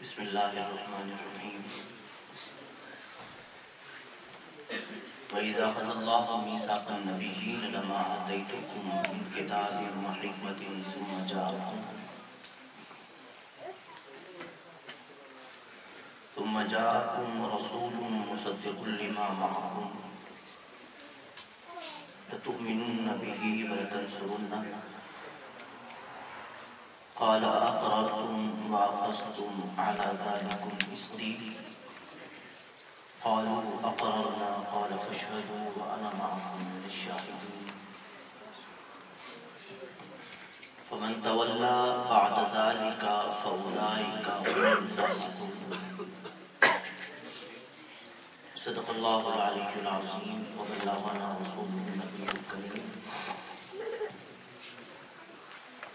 بسم اللہ الرحمن الرحیم وَإِذَا أَخَذَ اللَّهُ مِيثَاقَ النَّبِيِّينَ لَمَا آتَيْتُكُم مِّن كِتَابٍ وَحِكْمَةٍ ثُمَّ جَاءَكُمْ رَسُولٌ مُّصَدِّقٌ لِّمَا مَعَكُمْ لَتُؤْمِنُنَّ بِهِ وَلَتَنصُرُنَّهُ قال أقررتم وأخذتم على ذلكم إصري قالوا أقررنا قال فاشهدوا وأنا معكم من الشاهدين فمن تولى بعد ذلك فأولئك هم الفاسقون صدق الله العلي العظيم وبلغنا رسوله النبي الكريم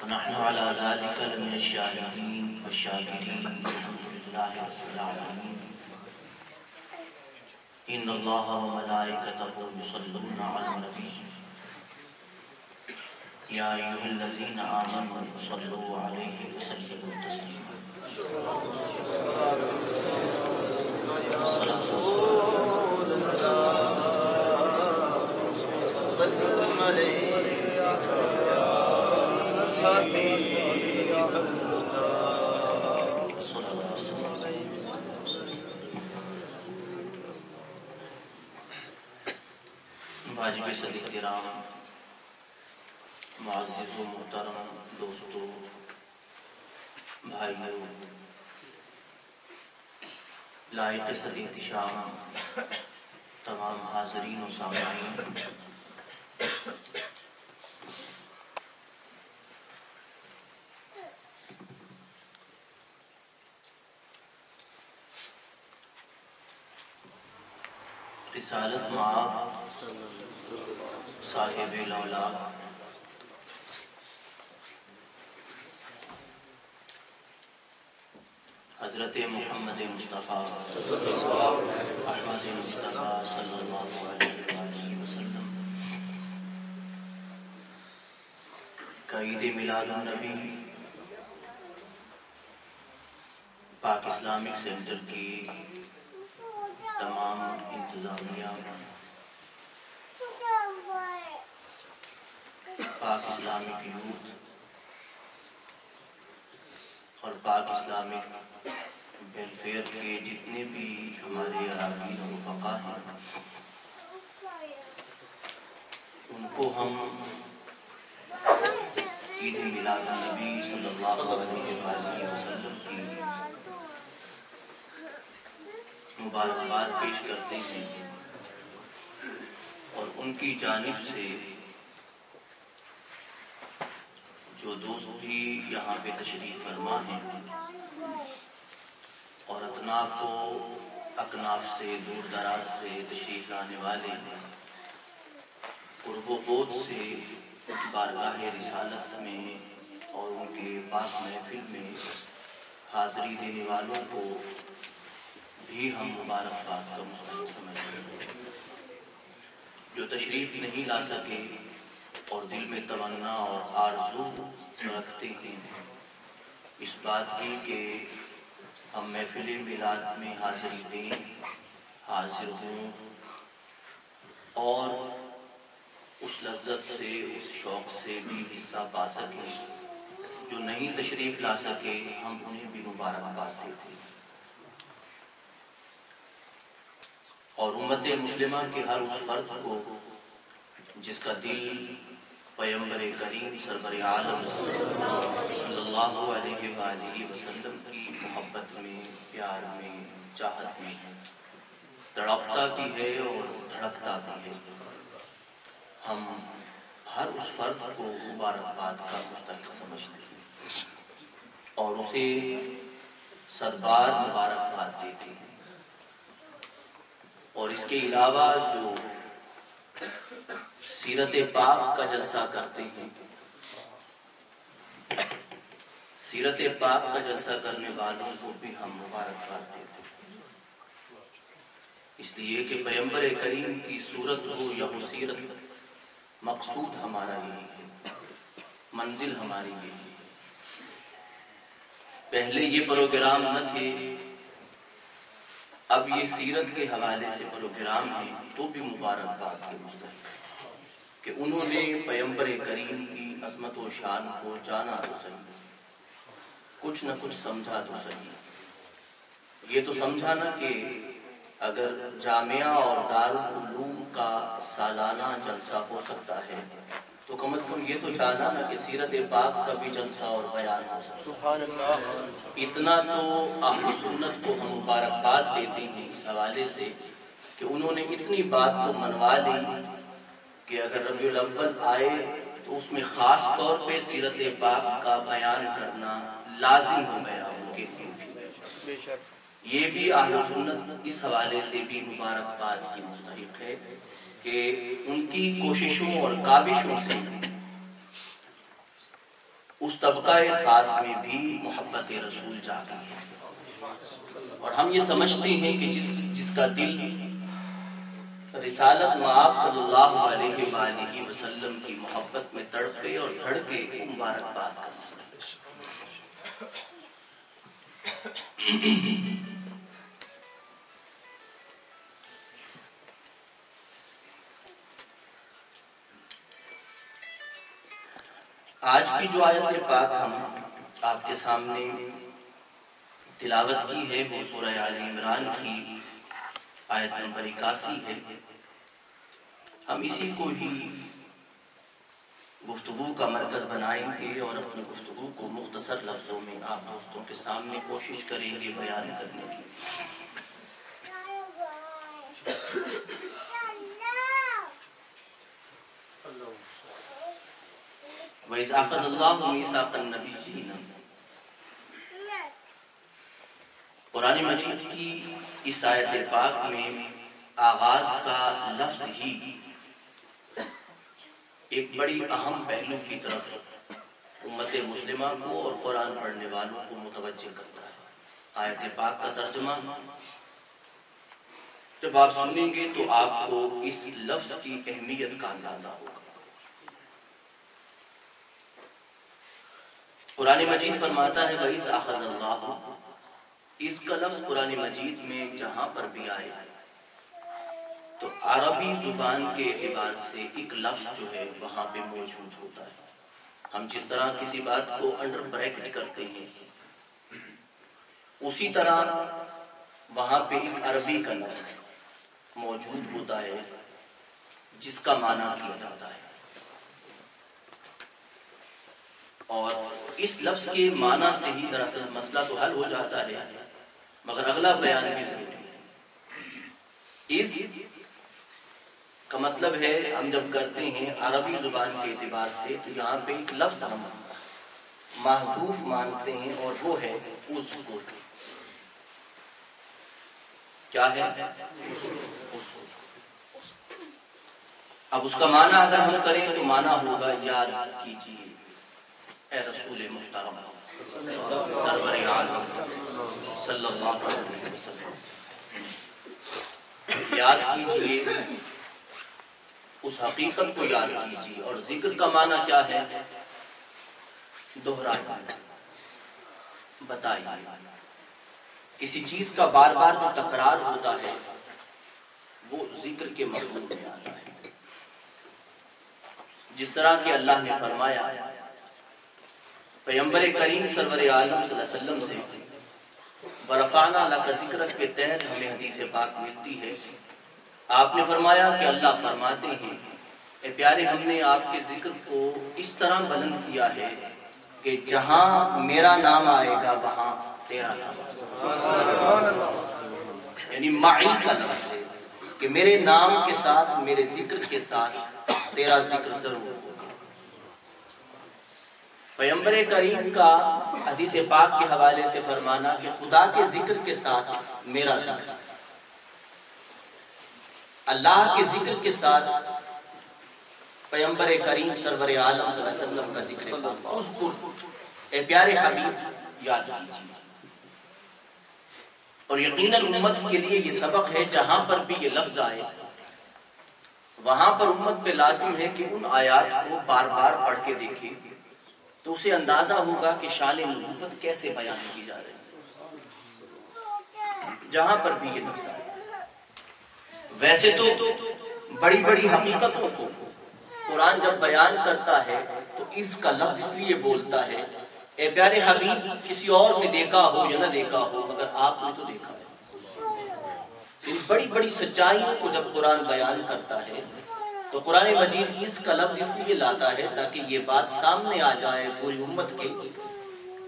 ونحن على ذلك لمن الشاهدين والشاكرين الحمد لله رب العالمين إن الله وملائكته يصلون على النبي يا أيها الذين آمنوا صلوا عليه وسلموا تسليما صلاة وسلام عليه واجب صدیق کرام، معزز و محترم دوستو، بھائیو، لائق صد احتشام تمام حاضرین و سامعین، رسالت مآب صاحب لولا حضرت محمد مصطفیٰ احمد مصطفیٰ صلی اللہ علیہ وآلہ وسلم کا عید میلاد النبی پاک اسلامک سینٹر کی تمام انتظامیہ، پاک اسلامک یوتھ اور پاک اسلامک ویلفیئر کے جتنے بھی ہمارے اراکین و رفقا ہیں، ان کو ہم عید میلاد النبی صلی اللہ علیہ وآلہ وسلم کی مبارکباد پیش کرتے ہیں، اور ان کی جانب سے جو دوست بھی یہاں پہ تشریف فرما ہیں اور اطناف و اکناف سے، دور دراز سے تشریف لانے والے، قرب و بود سے بارگاہ رسالت میں اور ان کے پاک محفل میں حاضری دینے والوں کو بھی ہم مبارکباد کا مستحق سمجھتے ہیں۔ جو تشریف نہیں لا سکے اور دل میں تمنا اور آرزو رکھتے ہیں اس بات کی کہ ہم محفل میلاد میں حاضری دیں، حاضر ہوں اور اس لذت سے، اس شوق سے بھی حصہ پا سکیں، جو نہیں تشریف لا سکے ہم انہیں بھی مبارکباد دیتے ہیں، اور امت مسلمہ کے ہر اس فرد کو جس کا دل پیغمبر کریم سرور عالم صلی اللہ علیہ وآلہ وسلم کی محبت میں، پیار میں، چاہت میں تڑپتا بھی ہے اور دھڑکتا بھی ہے، ہم ہر اس فرد کو مبارکباد کا مستحق سمجھتے ہیں اور اسے صد بار مبارکباد دیتے ہیں۔ اور اس کے علاوہ جو سیرت پاک کا جلسہ کرتے ہیں، سیرت پاک کا جلسہ کرنے والوں کو بھی ہم مبارکباد دیتے ہیں، اس لیے کہ پیغمبر کریم کی صورت ہو یا وہ سیرت، مقصود ہمارا یہی ہے، منزل ہماری یہی ہے۔ پہلے یہ پروگرام نہ تھے، اب یہ سیرت کے حوالے سے پروگرام ہے، تو بھی مبارکباد کے مستحق کہ انہوں نے پیغمبر کریم کی عظمت و شان کو جانا تو صحیح، کچھ نہ کچھ سمجھا تو صحیح۔ یہ تو سمجھا نا کہ اگر جامعہ اور دارالعلوم کا سالانہ جلسہ ہو سکتا ہے تو کم از کم یہ تو جانا نا کہ سیرت پاک کا بھی جلسہ اور بیان ہو سکتا ہے۔ اتنا تو اہل سنت کو ہم مبارکباد دیتے ہیں اس حوالے سے کہ انہوں نے اتنی بات کو منوا لی کہ اگر ربیع الاول آئے تو اس میں خاص طور پہ سیرت پاک کا بیان کرنا لازم ہو گیا ان کے لیے۔ یہ بھی اہل سنت اس حوالے سے بھی مبارکباد کی مستحق ہے کہ ان کی کوششوں اور کاوشوں سے اس طبقہ خاص میں بھی محبت رسول جاگی ہے، اور ہم یہ سمجھتے ہیں کہ جس کا دل رسالت مآب صلی اللہ علیہ وآلہ وسلم کی محبت میں تڑپے اور دھڑکے، وہ مبارکباد کا مستحق ہے۔ آج کی جو آیت پاک ہم آپ کے سامنے تلاوت کی ہے وہ سورہ آل عمران کی آیت نمبر 81 ہے۔ ہم اسی کو ہی گفتگو کا مرکز بنائیں گے اور اپنی گفتگو کو مختصر لفظوں میں آپ دوستوں کے سامنے کوشش کریں گے بیان کرنے کی۔ وَإِذْ أَخَذَ اللَّهُ مِيثَاقَ النَّبِيِّينَ، قرآن مجید کی اس آیت پاک میں آغاز کا لفظ ہی ایک بڑی اہم پہلو کی طرف امت مسلمہ کو اور قرآن پڑھنے والوں کو متوجہ کرتا ہے۔ آیت پاک کا ترجمہ جب آپ سنیں گے تو آپ کو اس لفظ کی اہمیت کا اندازہ ہوگا۔ قرآن مجید فرماتا ہے وَإِذْ أَخَذَ اللَّهُ، اس کا لفظ قرآن مجید میں جہاں پر بھی آئے تو عربی زبان کے اعتبار سے ایک لفظ جو ہے وہاں پہ موجود ہوتا ہے۔ ہم جس طرح کسی بات کو انڈر بریکٹ کرتے ہیں اسی طرح وہاں پہ ایک عربی کا لفظ موجود ہوتا ہے جس کا معنی کیا جاتا ہے، اور اس لفظ کے معنی سے ہی دراصل مسئلہ تو حل ہو جاتا ہے، مگر اگلا بیان بھی ضروری ہے۔ اس کا مطلب ہے ہم جب کرتے ہیں عربی زبان کے اعتبار سے تو یہاں پہ ایک لفظ ہم محذوف مانتے ہیں اور وہ ہے اذکر۔ کیا ہے؟ اذکر۔ اب اس کا معنی اگر ہم کریں تو معنی ہوگا یاد کیجیے اے رسول محترم سرور عالم صلی اللہ علیہ وسلم، یاد کیجیے اس حقیقت کو، یاد کیجیے۔ اور ذکر کا معنی کیا ہے؟ دہرائیے، بتائیے۔ کسی چیز کا بار بار جو تکرار ہوتا ہے وہ ذکر کے مضمون میں آتا ہے۔ جس طرح کہ اللہ نے فرمایا پیغمبر کریم سرور عالم صلی اللہ علیہ وسلم سے وَرَفَعْنَا لَكَ ذِكْرَكَ کے تحت ہمیں حدیث پاک ملتی ہے، آپ نے فرمایا کہ اللہ فرماتے ہیں اے پیارے ہم نے آپ کے ذکر کو اس طرح بلند کیا ہے کہ جہاں میرا نام آئے گا وہاں تیرا نام آئے گا، یعنی معی کا لفظ ہے کہ میرے نام کے ساتھ، میرے ذکر کے ساتھ تیرا ذکر ضرور ہوگا۔ پیغمبر کریم کا حدیث پاک کے حوالے سے فرمانا کہ خدا کے ذکر کے ساتھ میرا ذکر، اللہ کے ذکر کے ساتھ پیغمبر کریم سرور عالم صلی اللہ علیہ وسلم کا ذکر، اذکر اے پیارے حبیب یاد کیجیے۔ اور یقیناً امت کے لیے یہ سبق ہے، جہاں پر بھی یہ لفظ آئے وہاں پر امت پہ لازم ہے کہ ان آیات کو بار بار پڑھ کے دیکھیں تو اسے اندازہ ہوگا کہ شان نبوت کیسے بیان کی جا رہی ہے جہاں پر بھی یہ لفظ ہے۔ ویسے تو بڑی بڑی حقیقتوں کو قرآن جب بیان کرتا ہے تو اس کا لفظ اس لیے بولتا ہے اے پیارے حبیب، کسی اور نے دیکھا ہو یا نہ دیکھا ہو مگر آپ نے تو دیکھا ہے۔ ان بڑی بڑی سچائیوں کو جب قرآن بیان کرتا ہے تو قرآن مجید اس کا لفظ اس لیے لاتا ہے تاکہ یہ بات سامنے آ جائے پوری امت کے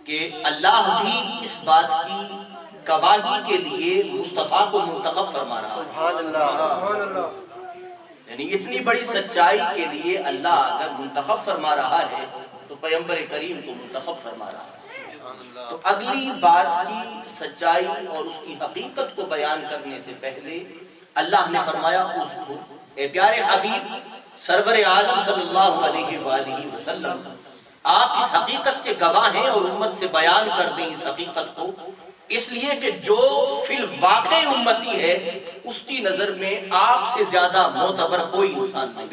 کہ اللہ بھی اس بات کی گواہی کے لیے مصطفیٰ کو منتخب فرما رہا ہے۔ یعنی اتنی بڑی سچائی کے لیے اللہ اگر منتخب فرما رہا ہے تو پیغمبر کریم کو منتخب فرما رہا ہے۔ تو اگلی بات کی سچائی اور اس کی حقیقت کو بیان کرنے سے پہلے اللہ نے فرمایا اذکر، اے پیارے حبیب سرور عالم صلی اللہ علیہ وآلہ وسلم، آپ اس حقیقت کے گواہ ہیں اور امت سے بیان کر دیں اس حقیقت کو، اس لیے کہ جو فی الواقع امتی ہے اس کی نظر میں آپ سے زیادہ معتبر کوئی انسان نہیں۔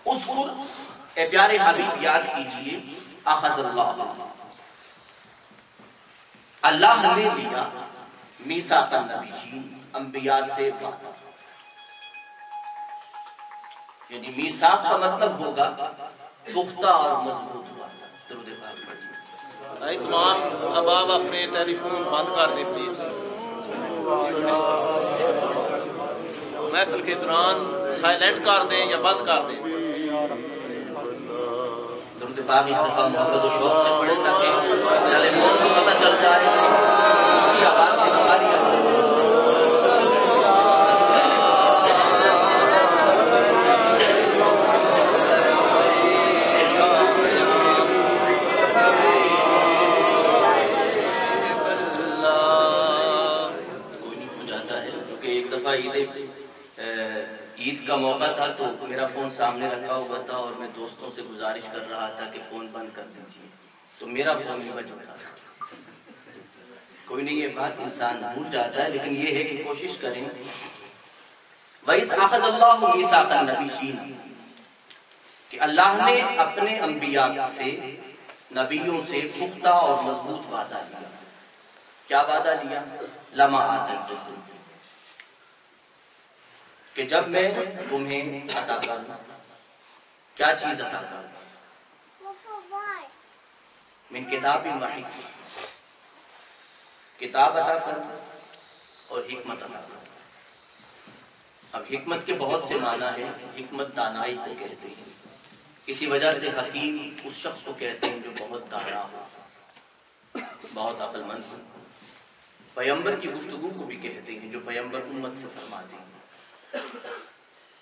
اذکر، اے پیارے حبیب یاد کیجئے، اخذ اللہ نے لیا میثاق النبیین، انبیاء سے وعدہ۔ یعنی میثاق کا مطلب ہوگا پختہ اور مضبوط وعدہ۔ درود پاک پڑھیے۔ تمام احباب اپنے ٹیلی فون بند کر دیں پلیز، محفل کے دوران سائلنٹ کر دیں یا بند کر دیں۔ درود پاک ایک دفعہ محبت و شوق سے پڑھیں تاکہ ٹیلی فون کو پتہ چل جائے اس کی آواز سے ہماری عید کا موقع تھا تو میرا فون سامنے رکھا ہوا تھا اور میں دوستوں سے گزارش کر رہا تھا کہ فون بند کر دیجیے، تو میرا فون ہی بج اٹھا۔ کوئی نہیں، یہ بات انسان بھول جاتا ہے، لیکن یہ ہے کہ کوشش کریں۔ وَإِذْ أَخَذَ اللَّهُ مِيثَاقَ النَّبِيِّينَ، کہ اللہ نے اپنے انبیاء سے، نبیوں سے پختہ اور مضبوط وعدہ لیا۔ کیا وعدہ لیا؟ لَمَا آتَيْتُكُمْ، کہ جب میں تمہیں عطا کروں، کیا چیز عطا کروں؟ من کتاب وحکمہ، کتاب عطا کروں اور حکمت عطا کروں۔ اب حکمت کے بہت سے معنی ہیں۔ حکمت دانائی کو کہتے ہیں، اسی وجہ سے حکیم اس شخص کو کہتے ہیں جو بہت دانا ہو، بہت عقل مند ہو۔ پیغمبر کی گفتگو کو بھی کہتے ہیں جو پیغمبر امت سے فرماتے ہیں،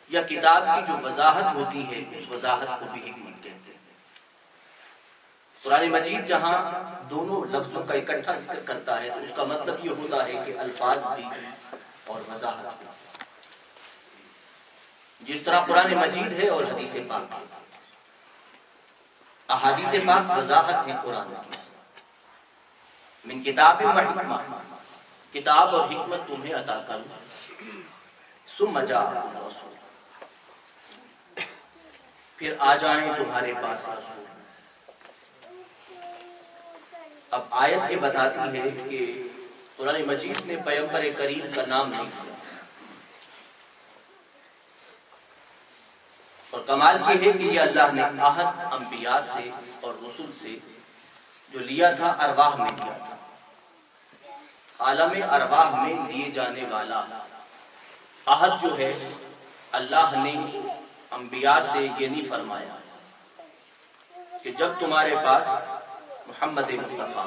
یا کتاب کی جو وضاحت ہوتی ہے اس وضاحت کو بھی حکمت کہتے ہیں۔ قرآن مجید جہاں دونوں لفظوں کا اکٹھا ذکر کرتا ہے تو اس کا مطلب یہ ہوتا ہے کہ الفاظ بھی اور وضاحت بھی، جس طرح قرآن مجید ہے اور حدیث پاک ہے۔ احادیث پاک وضاحت ہے قرآن کی۔ من کتاب و حکمہ، کتاب اور حکمت تمہیں عطا کروں، ثم جاءکم رسول، پھر آ جائیں تمہارے پاس رسول۔ اب آیت یہ بتاتی ہے کہ قرآن مجید نے پیغمبر کریم کا نام نہیں لیا، اور کمال یہ ہے کہ یہ اللہ نے عہد انبیاء سے اور رسول سے جو لیا تھا ارواح میں لیا تھا۔ عالم ارواح میں لیے جانے والا عہد جو ہے اللہ نے انبیاء سے یہ نہیں فرمایا کہ جب تمہارے پاس محمد مصطفیٰ،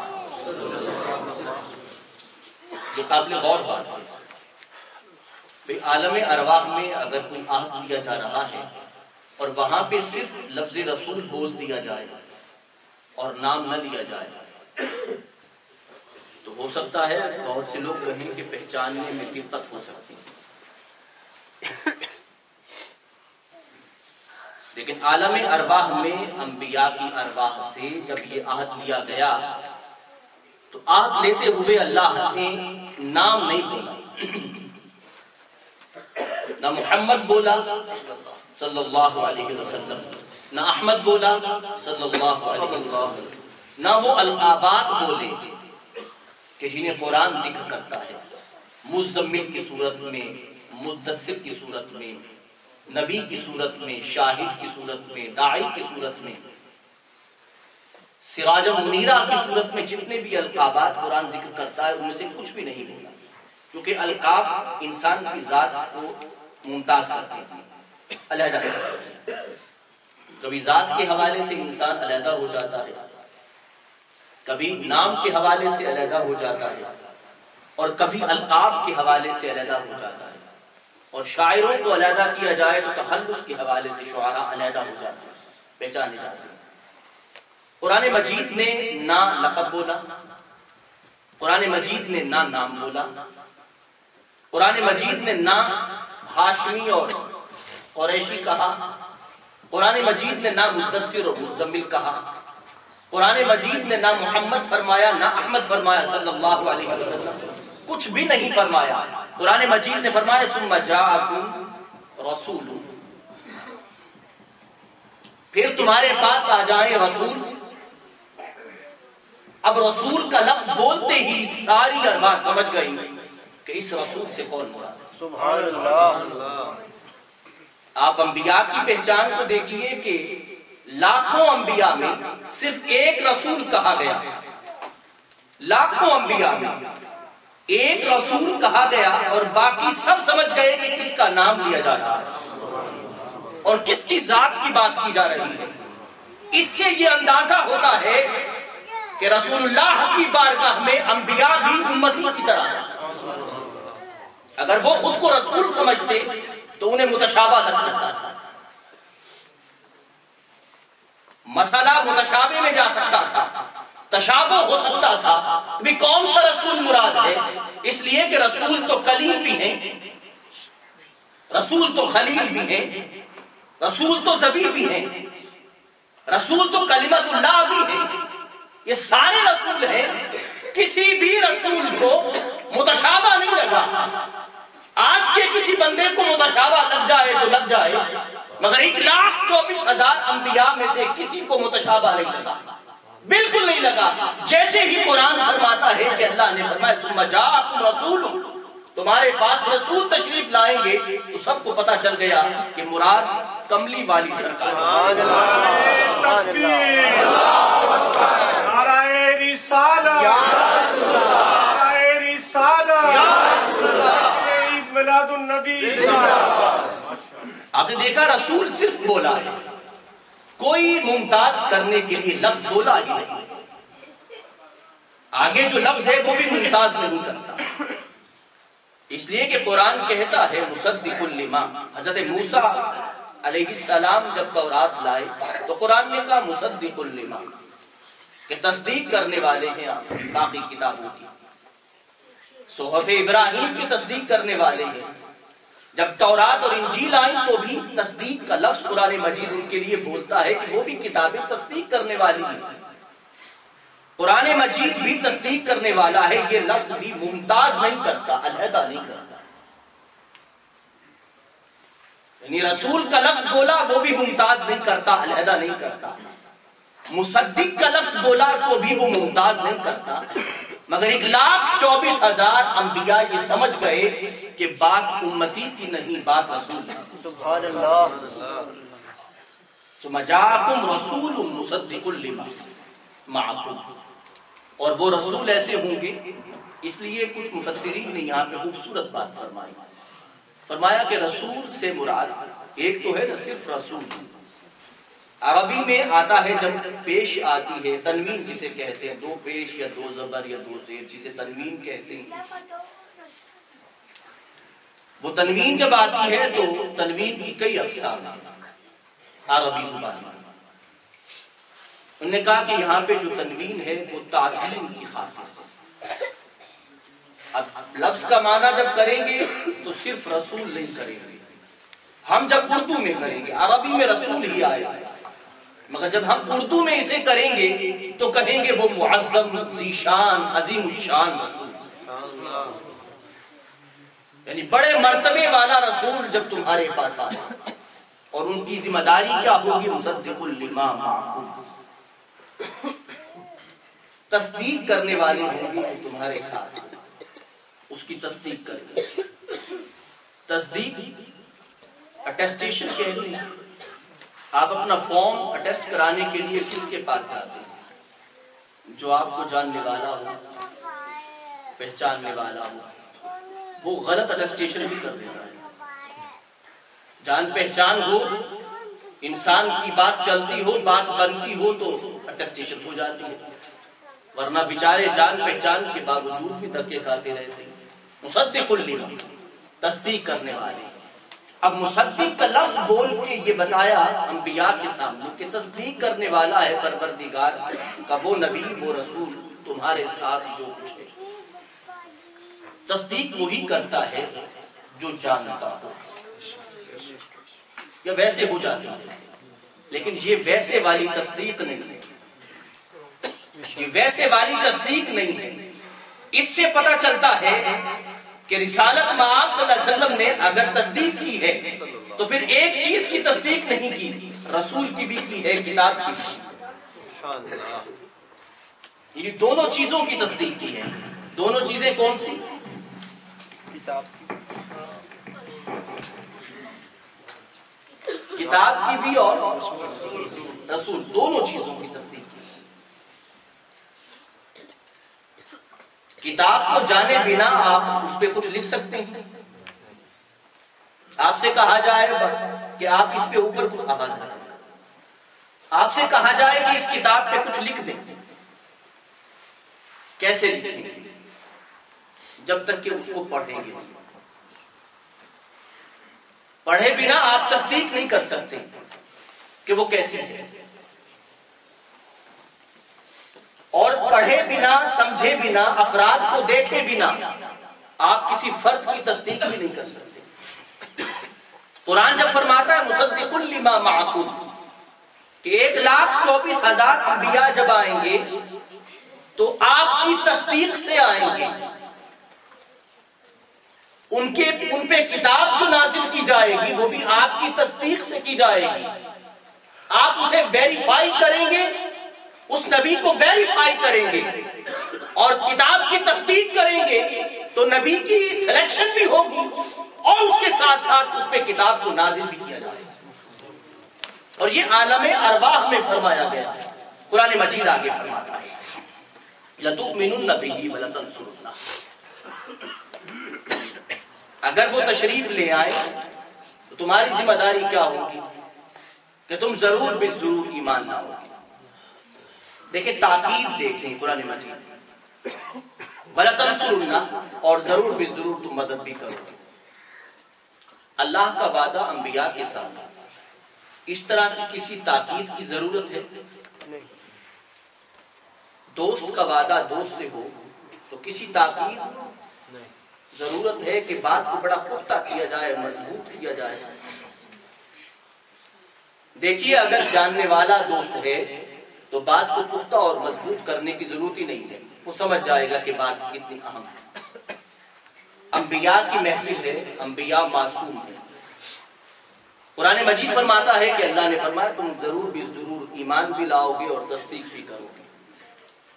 یہ قابل غور بات ہے بھئی عالم ارواح میں اگر کوئی عہد لیا جا رہا ہے اور وہاں پہ صرف لفظ رسول بول دیا جائے اور نام نہ لیا جائے تو ہو سکتا ہے بہت سے لوگ کہیں کہ پہچاننے میں دقت ہو سکتی ہے، لیکن عالم ارواح میں انبیاء کی ارواح سے جب یہ عہد لیا گیا تو عہد لیتے ہوئے اللہ نے نام نہیں بولا، نہ محمد بولا صلی اللہ علیہ وسلم، نہ احمد بولا صلی اللہ علیہ وسلم، نہ وہ القابات بولے کہ جنہیں قرآن ذکر کرتا ہے، مزمل کی صورت میں، مدثر کی صورت میں، نبی کی صورت میں، شاہد کی صورت میں، داعی کی صورت میں، سراج منیرہ کی صورت میں، جتنے بھی القابات قرآن ذکر کرتا ہے ان میں سے کچھ بھی نہیں بولا، کیونکہ القاب انسان کی ذات کو ممتاز کرتے ہیں، علیحدہ کرتے ہیں۔ کبھی ذات کے حوالے سے انسان علیحدہ ہو جاتا ہے، کبھی نام کے حوالے سے علیحدہ ہو جاتا ہے، اور کبھی القاب کے حوالے سے علیحدہ ہو جاتا ہے، اور شاعروں کو علیحدہ کیا جائے تو تخلص کے حوالے سے شعراء علیحدہ ہو جاتے ہیں، پہچانے جاتے ہیں۔ قرآن مجید نے نہ لقب بولا، قرآن مجید نے نہ نام بولا، قرآن مجید نے نہ ہاشمی اور قریشی کہا، قرآن مجید نے نہ مدثر اور مزمل کہا، قرآن مجید نے نہ محمد فرمایا نہ احمد فرمایا صلی اللہ علیہ وسلم، کچھ بھی نہیں فرمایا۔ قرآن مجید نے فرمایا ثم جاءکم رسول، پھر تمہارے پاس آ جائے رسول۔ اب رسول کا لفظ بولتے ہی ساری ارواح سمجھ گئی کہ اس رسول سے کون مراد ہے۔ سبحان اللہ۔ آپ انبیاء کی پہچان کو دیکھیے کہ لاکھوں انبیاء میں صرف ایک رسول کہا گیا، لاکھوں انبیاء میں ایک رسول کہا گیا، اور باقی سب سمجھ گئے کہ کس کا نام لیا جاتا ہے اور کس کی ذات کی بات کی جا رہی ہے۔ اس سے یہ اندازہ ہوتا ہے کہ رسول اللہ کی بارگاہ میں انبیاء بھی امتی کی طرح ہیں۔ اگر وہ خود کو رسول سمجھتے تو انہیں متشابہ لگ سکتا تھا، مسئلہ متشابہ میں جا سکتا تھا، تشابہ ہو سکتا تھا، بھی کون سا رسول مراد ہے؟ اس لیے کہ رسول تو کلیم بھی ہیں، رسول تو خلیل بھی ہیں، رسول تو ذبیح بھی ہیں، رسول تو کلمت اللہ بھی ہیں، یہ سارے رسول ہیں۔ کسی بھی رسول کو متشابہ نہیں لگا۔ آج کے کسی بندے کو متشابہ لگ جائے تو لگ جائے، مگر 1,24,000 انبیاء میں سے کسی کو متشابہ نہیں لگا، بالکل نہیں لگا۔ جیسے ہی قرآن فرماتا ہے کہ اللہ نے فرمایا ثم جاءکم رسول، تمہارے پاس رسول تشریف لائیں گے، تو سب کو پتا چل گیا کہ مراد کملی والی سرکار ہے۔ نعرہ رسالت، نعرہ رسالت، عید میلاد النبی۔ آپ نے دیکھا رسول صرف بولا ہے، کوئی ممتاز کرنے کے لیے لفظ بولا ہی نہیں، آگے جو لفظ ہے وہ بھی ممتاز نہیں کرتا، اس لیے کہ قرآن کہتا ہے مصدق لما۔ حضرت موسیٰ علیہ السلام جب تورات لائے تو قرآن نے کہا مصدق لما، کہ تصدیق کرنے والے ہیں آپ باقی کتابوں کی، صحف ابراہیم کی تصدیق کرنے والے ہیں۔ جب تورات اور انجیل آئیں تو بھی تصدیق کا لفظ قرآن مجید ان کے لیے بولتا ہے کہ وہ بھی کتابیں تصدیق کرنے والی ہیں، قرآن مجید بھی تصدیق کرنے والا ہے، یہ لفظ بھی ممتاز نہیں کرتا، علیحدہ نہیں کرتا۔ یعنی رسول کا لفظ بولا وہ بھی ممتاز نہیں کرتا، علیحدہ نہیں کرتا، مصدق کا لفظ بولا تو بھی وہ ممتاز نہیں کرتا، مگر 1,24,000 انبیاء یہ سمجھ گئے کہ بات امتی کی نہیں، بات رسول کی۔ سبحان اللہ۔ ثم جاءکم رسول مصدق لما معکم، اور وہ رسول ایسے ہوں گے، اس لیے کچھ مفسرین نے یہاں پہ خوبصورت بات فرمائی، فرمایا کہ رسول سے مراد ایک تو ہے نہ صرف رسول، عربی میں آتا ہے جب پیش آتی ہے تنوین جسے کہتے ہیں، دو پیش یا دو زبر یا دو زیر جسے تنوین کہتے ہیں، وہ تنوین جب آتی ہے تو تنوین کی کئی اقسام ہیں عربی زبان میں۔ انہوں نے کہا کہ یہاں پہ جو تنوین ہے وہ تعظیم کی خاطر، اب لفظ کا معنی جب کریں گے تو صرف رسول نہیں کریں گے، ہم جب اردو میں کریں گے عربی میں رسول ہی آئے گا، مگر جب ہم اردو میں اسے کریں گے تو کہیں گے وہ معظم ذیشان عظیم الشان رسول، یعنی بڑے مرتبے والا رسول جب تمہارے پاس آئے۔ اور ان کی ذمہ داری کیا ہوگی؟ مصدق لما معکم، تصدیق کرنے والے ہوں گے جو تمہارے ساتھ، اس کی تصدیق کریں گے۔ تصدیق اٹیسٹیشن کہہ لیں۔ آپ اپنا فارم اٹیسٹ کرانے کے لیے کس کے پاس جاتے ہیں؟ جو آپ کو جاننے والا ہو، پہچاننے والا ہو۔ وہ غلط اٹیسٹیشن بھی کر دیتا ہے۔ جان پہچان ہو، انسان کی بات چلتی ہو، بات بنتی ہو تو اٹیسٹیشن ہو جاتی ہے، ورنہ بیچارے جان پہچان کے باوجود بھی دھکے کھاتے رہتے ہیں۔ مصدق لما، تصدیق کرنے والے۔ اب مصدق کا لفظ بول کے یہ بتایا انبیاء کے سامنے کہ تصدیق کرنے والا ہے پروردگار کا وہ نبی، وہ رسول تمہارے ساتھ جو کچھ ہے۔ تصدیق وہی کرتا ہے جو جانتا ہو، یا ویسے ہو جاتی ہے، لیکن یہ ویسے والی تصدیق نہیں ہے، یہ ویسے والی تصدیق نہیں ہے۔ اس سے پتہ چلتا ہے کہ رسالت میں آپ صلی اللہ علیہ وسلم نے اگر تصدیق کی ہے تو پھر ایک چیز کی تصدیق نہیں کی، رسول کی بھی کی ہے، کتاب کی بھی، یعنی دونوں چیزوں کی تصدیق کی ہے۔ دونوں چیزیں کون سی؟ کتاب کی بھی اور رسول، دونوں چیزوں کی تصدیق کی۔ کتاب کو جانے بنا آپ اس پہ کچھ لکھ سکتے ہیں؟ آپ سے کہا جائے کہ آپ اس پہ اوپر کچھ آواز لگائیں، آپ سے کہا جائے کہ اس کتاب پہ کچھ لکھ دیں، کیسے لکھیں گے؟ جب تک کہ اس کو پڑھیں گے۔ پڑھے بنا آپ تصدیق نہیں کر سکتے کہ وہ کیسی ہے، اور پڑھے بنا، سمجھے بنا، افراد کو دیکھے بنا آپ کسی فرد کی تصدیق بھی نہیں کر سکتے۔ قرآن جب فرماتا ہے مصدق لما معکم کہ 1,24,000 انبیاء جب آئیں گے تو آپ کی تصدیق سے آئیں گے، ان پہ کتاب جو نازل کی جائے گی وہ بھی آپ کی تصدیق سے کی جائے گی۔ آپ اسے ویریفائی کریں گے، اس نبی کو ویریفائی کریں گے اور کتاب کی تصدیق کریں گے تو نبی کی سلیکشن بھی ہوگی اور اس کے ساتھ ساتھ اس پہ کتاب کو نازل بھی کیا جائے گا۔ اور یہ عالم ارواح میں فرمایا گیا ہے۔ قرآن مجید آگے فرماتا ہے لَتُؤْمِنُنَّ بِهِ وَلَتَنْصُرُنَّهُ، اگر وہ تشریف لے آئے تو تمہاری ذمہ داری کیا ہوگی کہ تم ضرور بے ضرور ایمان لاؤ گے۔ دیکھیں تاکید، دیکھیں قرآن مجید، وَلَتَنْصُرُنَّهُ، اور ضرور بے ضرور تم مدد بھی کرو گے۔ اللہ کا وعدہ انبیاء کے ساتھ اس طرح کی کسی تاکید کی ضرورت ہے؟ دوست کا وعدہ دوست سے ہو تو کسی تاکید ضرورت ہے کہ بات کو بڑا پختہ کیا جائے، مضبوط کیا جائے۔ دیکھیے اگر جاننے والا دوست ہے تو بات کو پختہ اور مضبوط کرنے کی ضرورت ہی نہیں ہے، وہ سمجھ جائے گا کہ بات کتنی اہم ہے۔ انبیاء کی محفل ہے، انبیاء معصوم ہے۔ قرآن مجید فرماتا ہے کہ اللہ نے فرمایا تم ضرور بھی ضرور ایمان بھی لاؤ گے اور تصدیق بھی کرو گے۔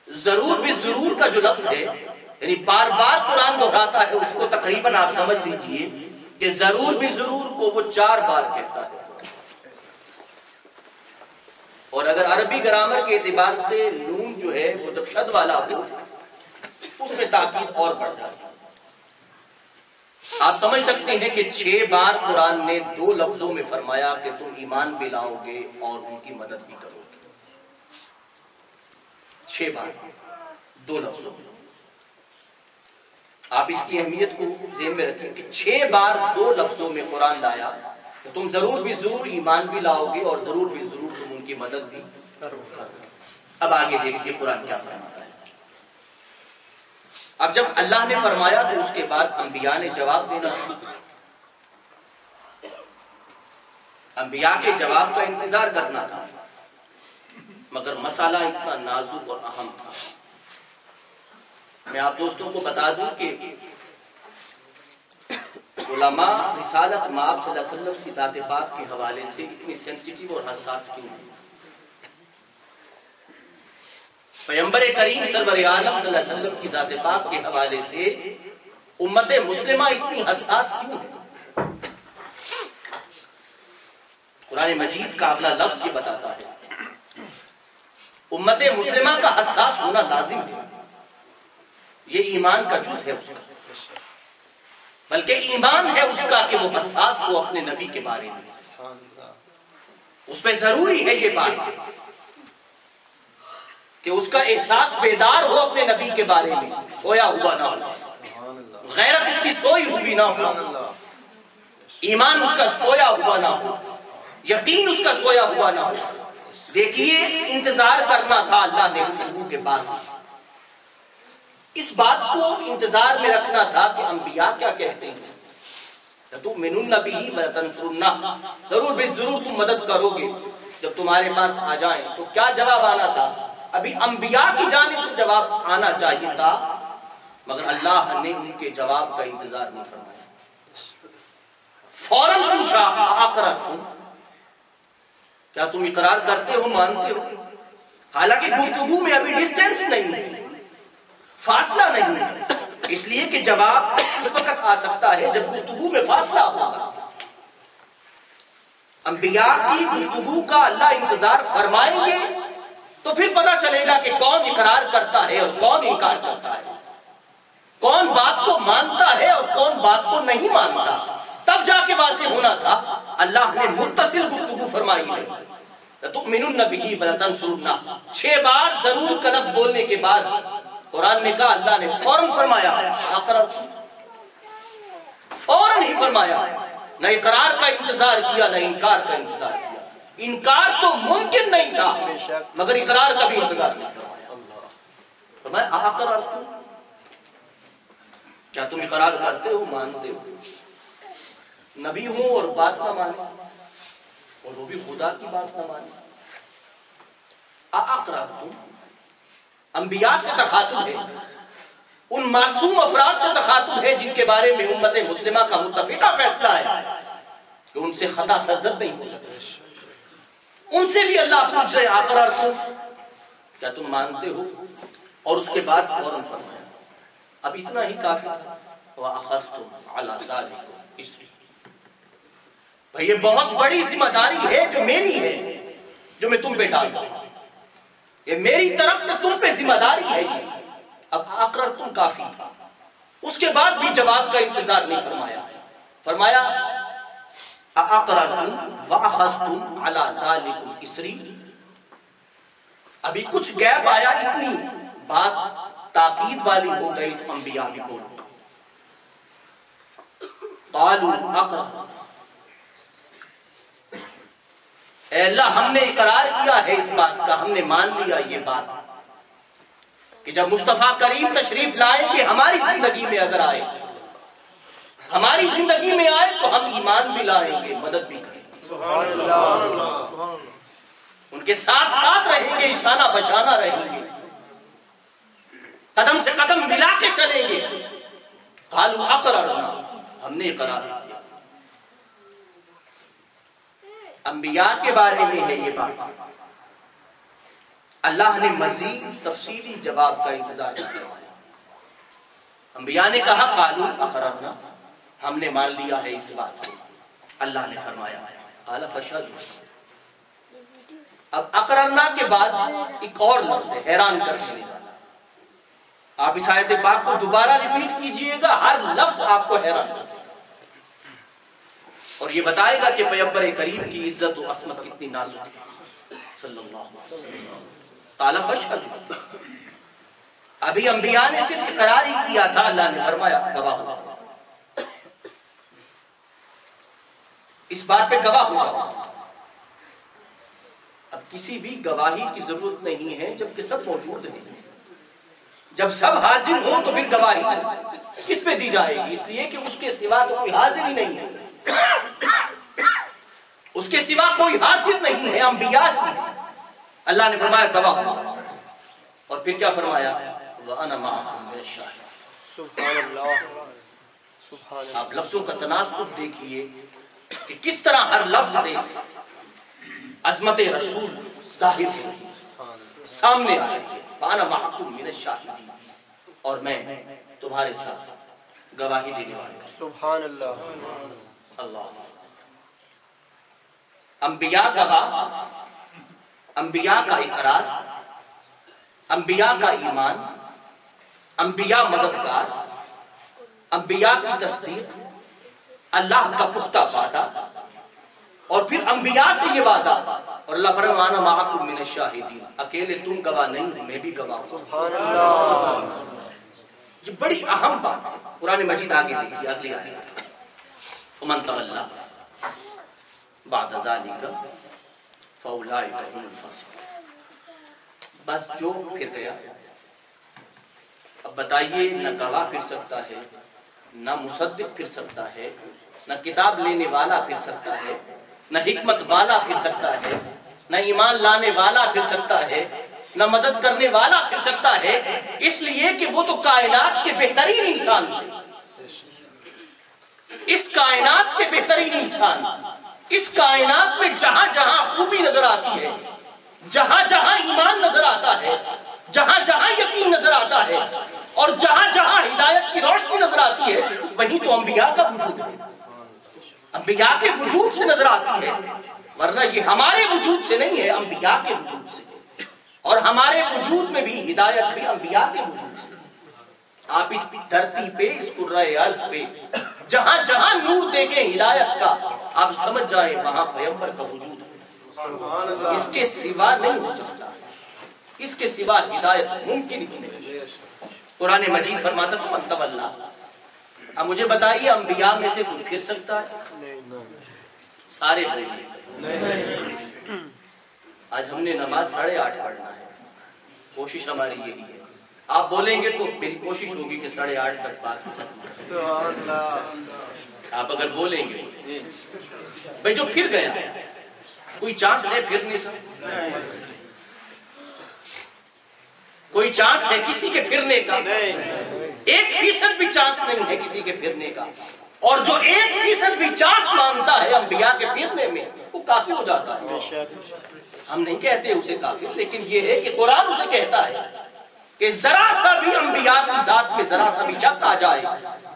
ضرور بھی ضرور کا جو لفظ ہے، یعنی بار بار قرآن دہراتا ہے، اس کو تقریباً آپ سمجھ لیجئے کہ ضرور بھی ضرور کو وہ 4 بار کہتا ہے، اور اگر عربی گرامر کے اعتبار سے نون جو ہے وہ جب شد والا ہو اس میں تاکید اور بڑھ جاتی ہے۔ آپ سمجھ سکتے ہیں کہ 6 بار قرآن نے 2 لفظوں میں فرمایا کہ تم ایمان بھی لاؤ گے اور ان کی مدد بھی کرو گے۔ 6 بار 2 لفظوں میں۔ آپ اس کی اہمیت کو ذہن میں رکھیں کہ 6 بار 2 لفظوں میں قرآن لایا کہ تم ضرور بھی ضرور ایمان بھی لاؤ گے اور ضرور بھی ضرور تم ان کی مدد بھی کرو گے۔ اب آگے دیکھیے قرآن کیا فرماتا ہے۔ اب جب اللہ نے فرمایا تو اس کے بعد انبیاء نے جواب دینا، انبیاء کے جواب کا انتظار کرنا تھا، مگر مسئلہ اتنا نازک اور اہم تھا۔ میں آپ دوستوں کو بتا دوں کہ علماء رسالت مآب صلی اللہ علیہ وسلم کی ذات پاک کے حوالے سے اتنی سینسیٹیو اور حساس کیوں ہیں؟ پیغمبر کریم سرور عالم صلی اللہ علیہ وسلم کی ذات پاک کے حوالے سے امت مسلمہ اتنی حساس کیوں ہے؟ قرآن مجید کا اگلا لفظ یہ بتاتا ہے امت مسلمہ کا حساس ہونا لازم ہے، یہ ایمان کا جز ہے اس کا، بلکہ ایمان ہے اس کا کہ وہ حساس ہو اپنے نبی کے بارے میں، اس پہ ضروری ہے یہ بات کہ اس کا احساس بیدار ہو اپنے نبی کے بارے میں، سویا ہوا نہ ہو، غیرت اس کی سوئی ہوئی نہ ہو، ایمان اس کا سویا ہوا نہ ہو، یقین اس کا سویا ہوا نہ ہو۔ دیکھیے انتظار کرنا تھا اللہ نے گفتگو کے بعد، اس بات کو انتظار میں رکھنا تھا کہ انبیاء کیا کہتے ہیں، لَتُؤْمِنُنَّ بِهِ وَلَتَنْصُرُنَّهُ، ضرور بے ضرور تم مدد کرو گے جب تمہارے پاس آ جائیں۔ تو کیا جواب آنا تھا؟ ابھی انبیاء کی جانب سے جواب آنا چاہیے تھا، مگر اللہ نے ان کے جواب کا انتظار نہیں فرمایا، فوراً پوچھا اقررتم، کیا تم اقرار کرتے ہو، مانتے ہو؟ حالانکہ گفتگو میں ابھی ڈسٹینس نہیں ہے، فاصلہ نہیں ہے، اس لیے کہ جواب اس وقت آ سکتا ہے جب گفتگو میں فاصلہ ہوگا۔ انبیاء کی گفتگو کا اللہ انتظار فرمائیں گے تو پھر پتہ چلے گا کہ کون اقرار کرتا ہے اور کون انکار کرتا ہے، کون بات کو مانتا ہے اور کون بات کو نہیں مانتا، تب جا کے واضح ہونا تھا۔ اللہ نے متصل گفتگو فرمائی ہے، لَتُؤْمِنُنَّ بِهِ وَلَتَنْصُرُنَّهُ، 6 بار ضرور کا لفظ بولنے کے بعد قرآن نے کہا، اللہ نے فوراً فرمایا اقررتم، فوراً ہی فرمایا، نہ اقرار کا انتظار کیا نہ انکار کا انتظار کیا۔ انکار تو ممکن نہیں تھا مگر اقرار کا بھی انتظار نہیں فرمایا اقررتم، کیا تم اقرار کرتے ہو، مانتے ہو؟ نبی ہوں اور بات نہ مانے، اور وہ بھی خدا کی بات نہ مانے۔ اقررتم، انبیاء سے تخاطب ہے، ان معصوم افراد سے تخاطب ہے جن کے بارے میں امت مسلمہ کا متفقہ فیصلہ ہے کہ ان سے خطا سرزد نہیں ہو سکتا، ان سے بھی اللہ پوچھ رہے اقررتم، کیا تم مانتے ہو؟ اور اس کے بعد فوراً فرمایا، اب اتنا ہی کافی تھا، وَأَخَذْتُمْ عَلَىٰ ذَلِكُمْ إِصْرِي، بھئی یہ بہت بڑی ذمہ داری ہے جو میری ہے، جو میں تم پہ ڈال دوں، یہ میری طرف سے تم پہ ذمہ داری ہے یہ۔ اب اقررتم کافی تھا، اس کے بعد بھی جواب کا انتظار نہیں فرمایا، فرمایا اقررتم واخذتم علی ذالکم اسری، ابھی کچھ گیپ آیا، اتنی بات تاکید والی ہو گئی تو انبیاء بھی بولو، قالوا اقررنا، اے اللہ ہم نے اقرار کیا ہے اس بات کا، ہم نے مان لیا یہ بات کہ جب مصطفیٰ کریم تشریف لائیں گے ہماری زندگی میں، اگر آئے ہماری زندگی میں آئے تو ہم ایمان بھی لائیں گے، مدد بھی کریں گے، سبحان اللہ، ان کے ساتھ ساتھ رہیں گے، اشانہ بچانا رہیں گے، قدم سے قدم ملا کے چلیں گے۔ قالوا اقررنا، ہم نے اقرار کیا۔ انبیاء کے بارے میں ہے یہ بات، اللہ نے مزید تفصیلی جواب کا انتظار کیا۔ انبیاء نے کہا قالوا اقررنا، ہم نے مان لیا ہے اس بات کو۔ اللہ نے فرمایا قال فاشهدوا، اب اقررنا کے بعد ایک اور لفظ ہے حیران کر دینے والا، آپ اس آیت پاک کو دوبارہ ریپیٹ کیجئے گا، ہر لفظ آپ کو حیران کر دے اور یہ بتائے گا کہ پیغمبر کریم کی عزت و عصمت کتنی نازک ہے صلی اللہ علیہ وسلم۔ قال فاشهدوا، ابھی انبیاء نے صرف اقرار ہی کیا تھا، اللہ نے فرمایا گواہ ہو جاؤ، اس بات پہ گواہ ہو جاؤ۔ اب کسی بھی گواہی کی ضرورت نہیں ہے جبکہ سب موجود ہیں، جب سب حاضر ہوں تو پھر گواہی کس پہ دی جائے گی، اس لیے کہ اس کے سوا تو کوئی حاضر ہی نہیں ہے، اس کے سوا کوئی حاضر نہیں ہے انبیاء کی۔ اللہ نے فرمایا گواہ ہو جاؤ، اور پھر کیا فرمایا وَأَنَا مَعَكُمْ مِنَ الشَّاهِدِينَ، سبحان اللہ آپ لفظوں کا تناسب دیکھیے کہ کس طرح ہر لفظ سے عظمت رسول ظاہر ہو رہی ہے، سامنے آ رہی ہے۔ فانا معکم من الشاہدین، اور میں تمہارے ساتھ گواہی دینے والا ہوں۔ سبحان اللہ۔ اللہ، انبیاء گواہ، انبیاء کا اقرار، انبیاء کا ایمان، انبیاء مددگار، انبیاء کی تصدیق، اللہ کا پختہ وعدہ، اور پھر انبیاء سے یہ وعدہ، اور اللہ فرمانا معکم من الشاہدین، اکیلے تم گواہ نہیں، میں بھی گواہ ہوں۔ سبحان اللہ۔ یہ بڑی اہم بات ہے۔ قرآن مجید آگے دیکھیے، اگلی آیت، فمن تولی بعد ذلک فاولئک هم الفاسقون۔ بس جو پھر گیا، اب بتائیے، نہ گواہ پھر سکتا ہے، نہ مصدق پھر سکتا ہے، نہ کتاب لینے والا پھر سکتا ہے، نہ حکمت والا پھر سکتا ہے، نہ ایمان لانے والا پھر سکتا ہے، نہ مدد کرنے والا پھر سکتا ہے، اس لیے کہ وہ تو کائنات کے بہترین انسان تھے۔ اس کائنات کے بہترین انسان، اس کائنات میں جہاں جہاں خوبی نظر آتی ہے، جہاں جہاں ایمان نظر آتا ہے، جہاں جہاں یقین نظر آتا ہے، اور جہاں جہاں ہدایت کی روشنی نظر آتی ہے، وہیں تو انبیاء کا وجود ہے، انبیاء کے وجود سے نظر آتی ہے، ورنہ یہ ہمارے وجود سے نہیں ہے، انبیاء کے وجود سے، اور ہمارے وجود میں بھی ہدایت بھی انبیاء کے وجود سے۔ آپ اس دھرتی پہ، اس کرۂ ارض پہ جہاں جہاں نور دیکھیں ہدایت کا، آپ سمجھ جائیں وہاں پیغمبر کا وجود ہے، اس کے سوا نہیں ہو سکتا، اس کے سوا ہدایت ممکن ہی نہیں۔ قرآن مجید فرماتا ہے فمن تولی۔ اب مجھے بتائیے، انبیاء میں سے کوئی پھر سکتا ہے؟ سارے بولیں۔ آج ہم نے نماز 8:30 پڑھنا ہے، کوشش ہماری یہی ہے، آپ بولیں گے تو میری کوشش ہوگی کہ 8:30 تک بات ختم ہو۔ آپ اگر بولیں گے بھائی جو پھر گیا، کوئی چانس ہے پھرنے کا؟ کوئی چانس ہے کسی کے پھرنے کا؟ 1% بھی چانس نہیں ہے کسی کے پھرنے کا، اور جو 1% بھی چانس مانتا ہے انبیاء کے پھرنے میں، وہ کافر ہو جاتا ہے۔ ہم نہیں کہتے اسے کافر، لیکن یہ ہے کہ قرآن اسے کہتا ہے کہ ذرا سا بھی انبیاء کی ذات میں ذرا سا بھی شک آ جائے۔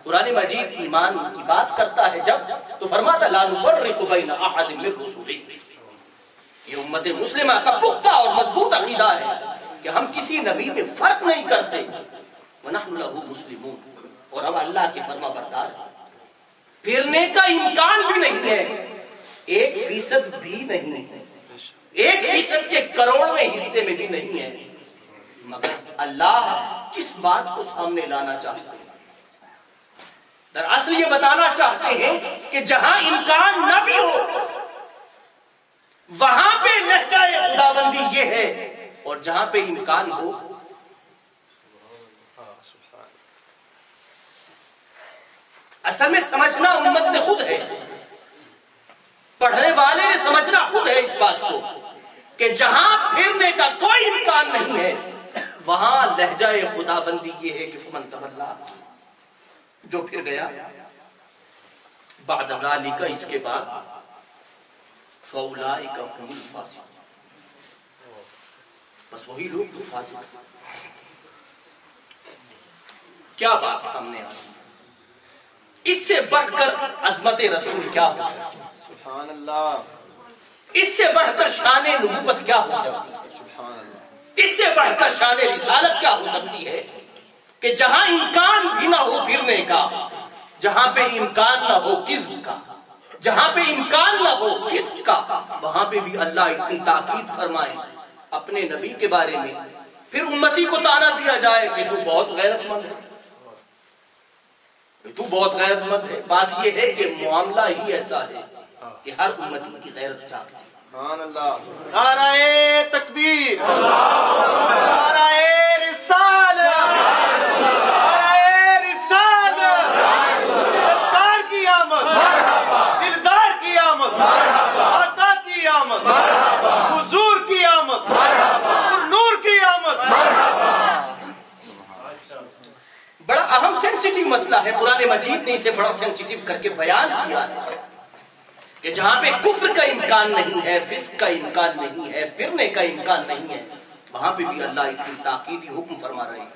قرآن مجید ایمان کی بات کرتا ہے جب، تو فرماتا لا نفرق بین احد من رسلہ۔ یہ امت مسلمہ کا پختہ اور مضبوط عقیدہ ہے کہ ہم کسی نبی میں فرق نہیں کرتے، ونحن لہ مسلمون، اور ہم اللہ کے فرما بردار ہیں۔ پھرنے کا امکان بھی نہیں ہے، 1% بھی نہیں ہے، 1% کے کروڑویں حصے میں بھی نہیں ہے، مگر اللہ کس بات کو سامنے لانا چاہتے ہیں؟ دراصل یہ بتانا چاہتے ہیں کہ جہاں امکان نہ بھی ہو وہاں پہ لہجہ خداوندی یہ ہے، اور جہاں پہ امکان ہو اصل میں سمجھنا امت نے خود ہے، پڑھنے والے نے سمجھنا خود ہے اس بات کو کہ جہاں پھرنے کا کوئی امکان نہیں ہے وہاں لہجہ خداوندی یہ ہے کہ فمن تولی، جو پھر گیا، بعد ذالک، اس کے بعد، فاولئک هم الفاسقون، بس وہی لوگ تو فاسق۔ کیا بات سامنے آئی؟ اس سے بڑھ کر عظمت رسول کیا ہو سکتی ہے؟ سبحان اللہ۔ اس سے بڑھ کر شان نبوت کیا ہو سکتی ہے؟ سبحان اللہ۔ اس سے بڑھ کر شان رسالت کیا ہو سکتی ہے کہ جہاں امکان بھی نہ ہو پھرنے کا، جہاں پہ امکان نہ ہو کذب کا، جہاں پہ امکان نہ ہو فسق کا، وہاں پہ بھی اللہ اتنی تاکید فرمائے اپنے نبی کے بارے میں، پھر امتی کو تانا دیا جائے کہ تو بہت غیرت مند ہے، تو بہت غیرت مند ہے۔ بات یہ ہے کہ معاملہ ہی ایسا ہے کہ ہر امتی کی غیرت چاہتی ہے۔ سبحان اللہ۔ نعرہ تکبیر، نعرہ رسالت، نعرہ رسالت، سرکار کی آمد، دلدار کی آمد، آقا کی آمد، حضور کی آمد، نور کی آمد۔ بڑا اہم سینس سینسیٹیو مسئلہ ہے، قرآن مجید نے اسے بڑا سینسیٹیو کر کے بیان کیا ہے کہ جہاں پہ کفر کا امکان نہیں ہے، فسق کا امکان نہیں ہے، پھرنے کا امکان نہیں ہے، وہاں پہ بھی اللہ اتنی تاکیدی حکم فرما رہے ہیں۔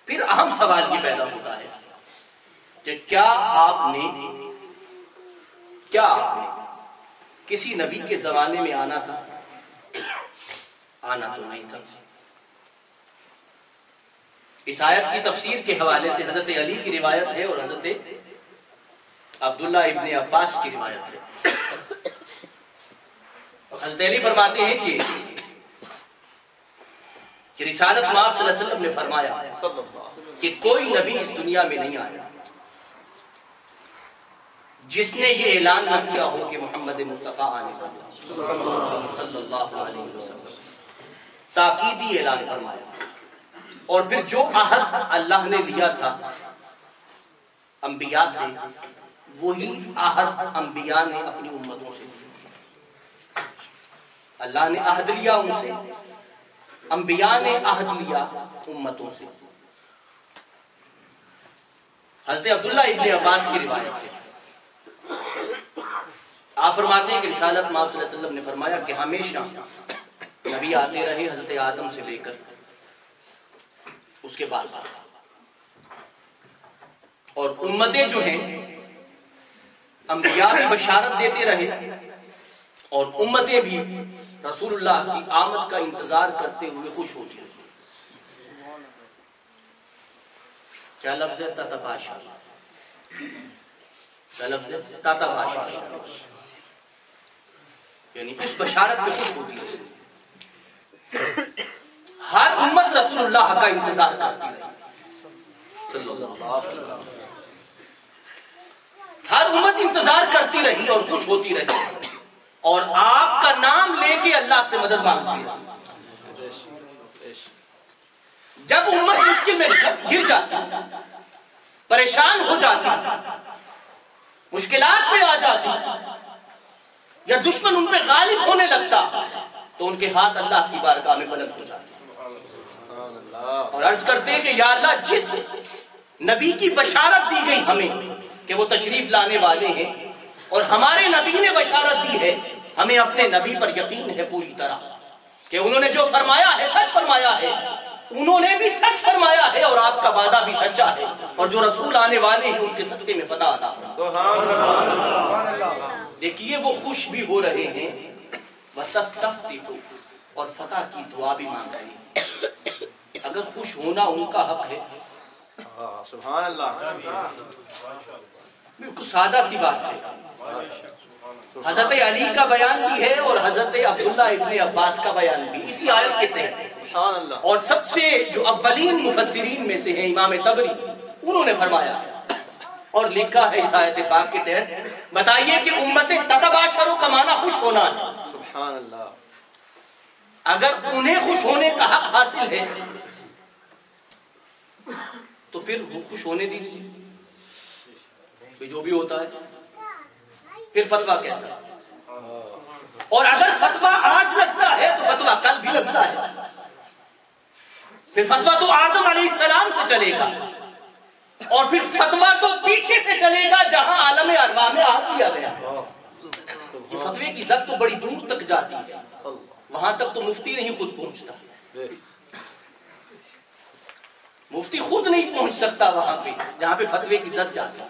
پھر اہم سوال یہ پیدا ہوتا ہے کہ کیا آپ نے کسی نبی کے زمانے میں آنا تھا؟ آنا تو نہیں تھا۔ اس آیت کی تفسیر کے حوالے سے حضرت علی کی روایت ہے اور حضرت عبداللہ ابن عباس کی روایت ہے۔ حضرت علی فرماتے ہیں کہ رسالت مآب صلی اللہ علیہ وسلم نے فرمایا کہ کوئی نبی اس دنیا میں نہیں آیا جس نے یہ اعلان نہ کیا ہو کہ محمد مصطفیٰ آنے والا صلی اللہ علیہ وسلم، تاکیدی اعلان فرمایا۔ اور پھر جو عہد اللہ نے لیا تھا انبیاء سے، وہی عہد انبیاء نے اپنی امتوں سے لیا۔ اللہ نے عہد لیا ان سے، انبیاء نے عہد لیا امتوں سے۔ حضرت عبداللہ ابن عباس کی روایت ہے، آپ فرماتے ہیں کہ رسالت مآب صلی اللہ علیہ وسلم نے فرمایا کہ ہمیشہ نبی آتے رہے حضرت آدم سے لے کر اس کے بعد، اور امتیں جو ہیں انبیاء بھی بشارت دیتے رہے اور امتیں بھی رسول اللہ کی آمد کا انتظار کرتے ہوئے خوش ہوتی رہی۔ کیا لفظ ہے؟ تتباشا، کیا لفظ ہے؟ تتباشا، یعنی اس بشارت میں خوش ہوتی رہی۔ ہر امت رسول اللہ کا انتظار کرتی رہی صلی اللہ علیہ وسلم، ہر امت انتظار کرتی رہی اور خوش ہوتی رہی، اور آپ کا نام لے کے اللہ سے مدد مانگتی رہی۔ جب امت مشکل میں گر جاتی، پریشان ہو جاتی، مشکلات میں آ جاتی، یا دشمن ان پہ غالب ہونے لگتا، تو ان کے ہاتھ اللہ کی بارگاہ میں بلند ہو جاتے اور عرض کرتے ہیں کہ یا اللہ، جس نبی کی بشارت دی گئی ہمیں کہ وہ تشریف لانے والے ہیں، اور ہمارے نبی نے بشارت دی ہے، ہمیں اپنے نبی پر یقین ہے پوری طرح کہ انہوں نے جو فرمایا ہے سچ فرمایا ہے، انہوں نے بھی سچ فرمایا ہے، اور آپ کا وعدہ بھی سچا ہے، اور جو رسول آنے والے ہیں ان کے صدقے میں فتح عطا فرما۔ دیکھیے وہ خوش بھی ہو رہے ہیں، وَتَسْتَفْتِحُ، اور فتح کی دعا بھی مانگ رہے ہیں۔ اگر خوش ہونا ان کا حق ہے، سبحان اللہ، بالکل سادہ سی بات ہے۔ حضرت علی کا بیان بھی ہے اور حضرت عبداللہ ابن عباس کا بیان بھی اسی آیت کے تحت، اور سب سے جو اولین مفسرین میں سے ہیں امام طبری، انہوں نے فرمایا اور لکھا ہے اس آیت پاک کے تحت، بتائیے کہ امت تتباشروا کا معنی خوش ہونا ہے۔ سبحان اللہ، اگر انہیں خوش ہونے کا حق حاصل ہے تو پھر وہ خوش ہونے دیجیے، جو بھی ہوتا ہے۔ پھر فتویٰ کیسا؟ اور اگر فتویٰ آج لگتا ہے تو فتویٰ کل بھی لگتا ہے، پھر فتویٰ تو آدم علیہ السلام سے چلے گا، اور پھر فتویٰ تو پیچھے سے چلے گا جہاں عالم ارواح میں آ دیا گیا۔ یہ فتوے کی زد تو بڑی دور تک جاتی ہے، وہاں تک تو مفتی نہیں خود پہنچتا، مفتی خود نہیں پہنچ سکتا وہاں پہ جہاں پہ فتوے کی زد جاتی ہے۔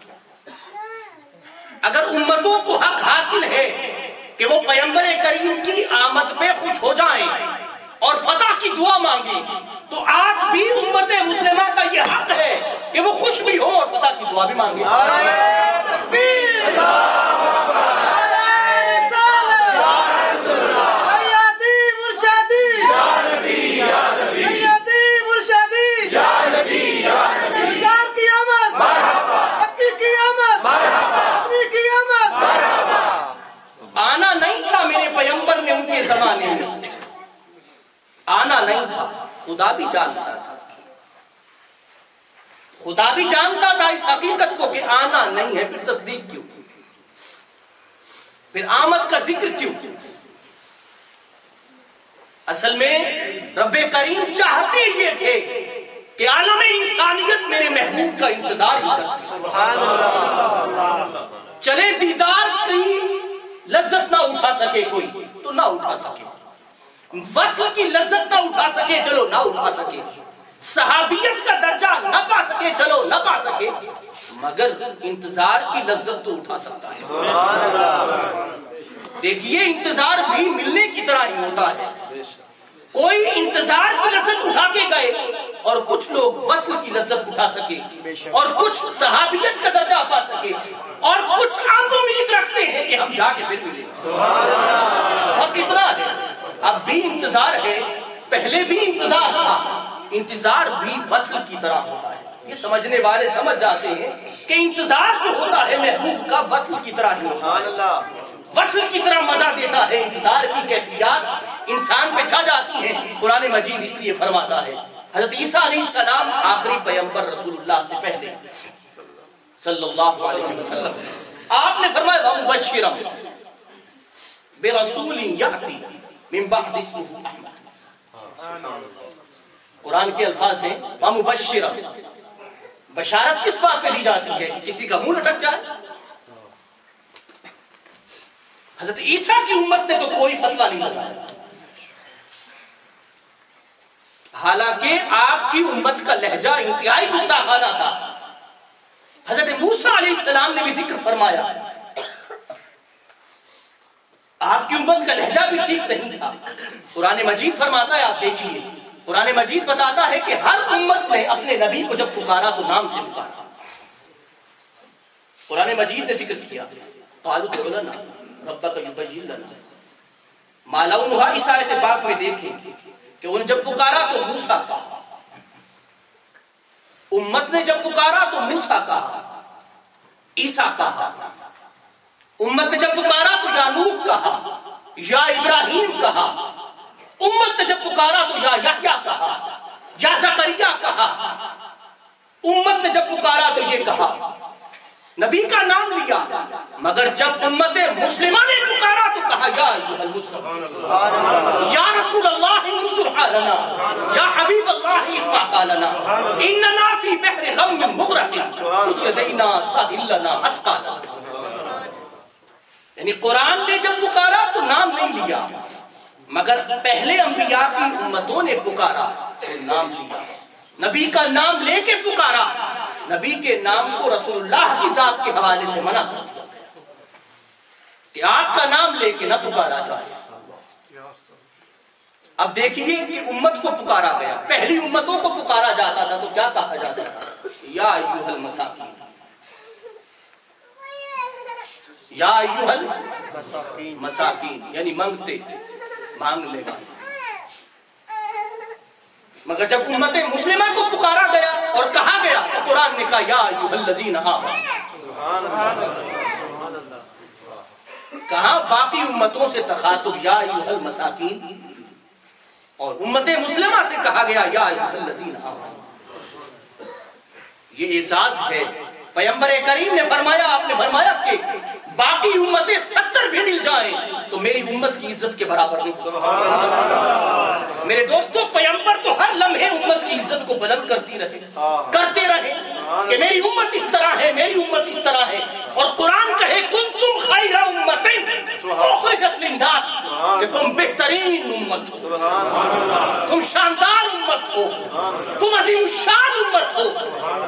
اگر امتوں کو حق حاصل ہے کہ وہ پیغمبر کریم کی آمد پہ خوش ہو جائیں اور فتح کی دعا مانگیں، تو آج بھی امت مسلمہ کا یہ حق ہے کہ وہ خوش بھی ہو اور فتح کی دعا بھی مانگیں۔ آنا نہیں تھا میرے پیغمبر نے ان کے زمانے میں، آنا نہیں تھا، خدا بھی جانتا تھا، خدا بھی جانتا تھا اس حقیقت کو کہ آنا نہیں ہے، پھر تصدیق کیوں، پھر آمد کا ذکر کیوں؟ اصل میں رب کریم چاہتے یہ تھے کہ عالم انسانیت میرے کا انتظار ہی کرتے چلے دیدار کی لذت نہ اٹھا سکے کوئی تو نہ اٹھا سکے، وصل کی لذت نہ اٹھا سکے چلو نہ اٹھا سکے، صحابیت کا درجہ نہ پا سکے چلو نہ پا سکے، مگر انتظار کی لذت تو اٹھا سکتا ہے۔ دیکھیے انتظار بھی ملنے کی طرح ہی ہوتا ہے، کوئی انتظار کی لذت اٹھا کے گئے اور کچھ لوگ وصل کی لذت اٹھا سکے اور کچھ صحابیت کا درجہ پا سکے اور کچھ اب امید رکھتے ہیں کہ ہم جا کے پھر ملیں۔ فرق اتنا ہے، اب بھی انتظار ہے، پہلے بھی انتظار تھا، انتظار بھی وصل کی طرح ہوتا ہے۔ یہ سمجھنے والے سمجھ جاتے ہیں کہ انتظار جو ہوتا ہے محبوب کا وصل کی طرح جو ہوتا ہے، وصل کی طرح مزہ دیتا ہے، انتظار کی کیفیات انسان پہ چھا جاتی ہیں۔ قرآن مجید اس لیے فرماتا ہے، حضرت عیسیٰ علیہ السلام آخری پیغمبر رسول اللہ سے پہلے صلی اللہ علیہ وسلم، آپ نے فرمایا وَمُبَشِّرًا بِرَسُولٍ يَأْتِي مِن بَعْدِ اسْمُهُ أَحْمَدُ۔ قرآن کے الفاظ ہیں وَمُبَشِّرًا، بشارت کس بات پہ دی جاتی ہے؟ کسی کا منہ لٹک جائے؟ حضرت عیسیٰ کی امت نے تو کوئی فتویٰ نہیں لگایا، حالانکہ آپ کی امت کا لہجہ انتہائی گستاخانہ تھا۔ حضرت موسیٰ علیہ السلام نے بھی ذکر فرمایا، آپ کی امت کا لہجہ بھی ٹھیک نہیں تھا۔ قرآن مجید فرماتا ہے، آپ دیکھیے قرآن مجید بتاتا ہے کہ ہر امت نے اپنے نبی کو جب پکارا تو نام سے پکارا۔ قرآن مجید نے ذکر کیا قالوا ادع لنا ربک یبین لنا ما لونھا، اس آیت پاک میں دیکھیں کہ انہیں جب پکارا تو موسیٰ کہا، امت نے جب پکارا تو موسیٰ کہا، عیسیٰ کہا، امت نے جب پکارا تو یعقوب کہا، یا ابراہیم کہا، امت نے جب پکارا تو یا یحییٰ کہا، یا زکریا کہا، امت نے جب پکارا تو یہ کہا، نبی کا نام لیا، مگر جب امت مسلمہ نے پکارا تو کہا یا ایھا المصطفی، یا رسول اللہ انظر حالنا، یا حبیب اللہ اسمع قالنا، اننا فی بحر غم مغرق خذ یدینا ساحل لنا اسقانا۔ یعنی قرآن نے جب پکارا تو نام نہیں لیا، مگر پہلے انبیاء کی امتوں نے پکارا تو نام لیا، نبی کا نام لے کے پکارا، نبی کے نام کو رسول اللہ کی ذات کے حوالے سے منع کر دیا کہ آپ کا نام لے کے نہ پکارا جائے۔ اب دیکھیے کہ امت کو پکارا گیا، پہلی امتوں کو پکارا جاتا تھا تو کیا کہا جاتا تھا؟ یا ایھا المساکین، یا ایھا المساکین، یعنی مانگتے، مانگنے والے۔ مگر جب امت مسلمہ کو پکارا گیا اور کہا گیا تو قرآن نے کہا یا ایھا الذین آمنوا، کہاں باقی امتوں سے تخاطب یا ایھا المساکین، اور امت مسلمہ سے کہا گیا یا ایھا الذین آمنوا۔ یہ اعزاز ہے۔ پیغمبر کریم نے فرمایا، آپ نے فرمایا کہ باقی امتیں 70 بھی مل جائیں تو میری امت کی عزت کے برابر نہیں۔ میرے دوستو، پیغمبر تو ہر لمحے امت کی عزت کو بلند کرتے رہے کہ میری امت اس طرح ہے، میری امت اس طرح ہے، اور قرآن کہے کنتم خیر امت اخرجت للناس، کہ تم بہترین امت ہو، تم شاندار امت ہو، تم عظیم الشان امت ہو،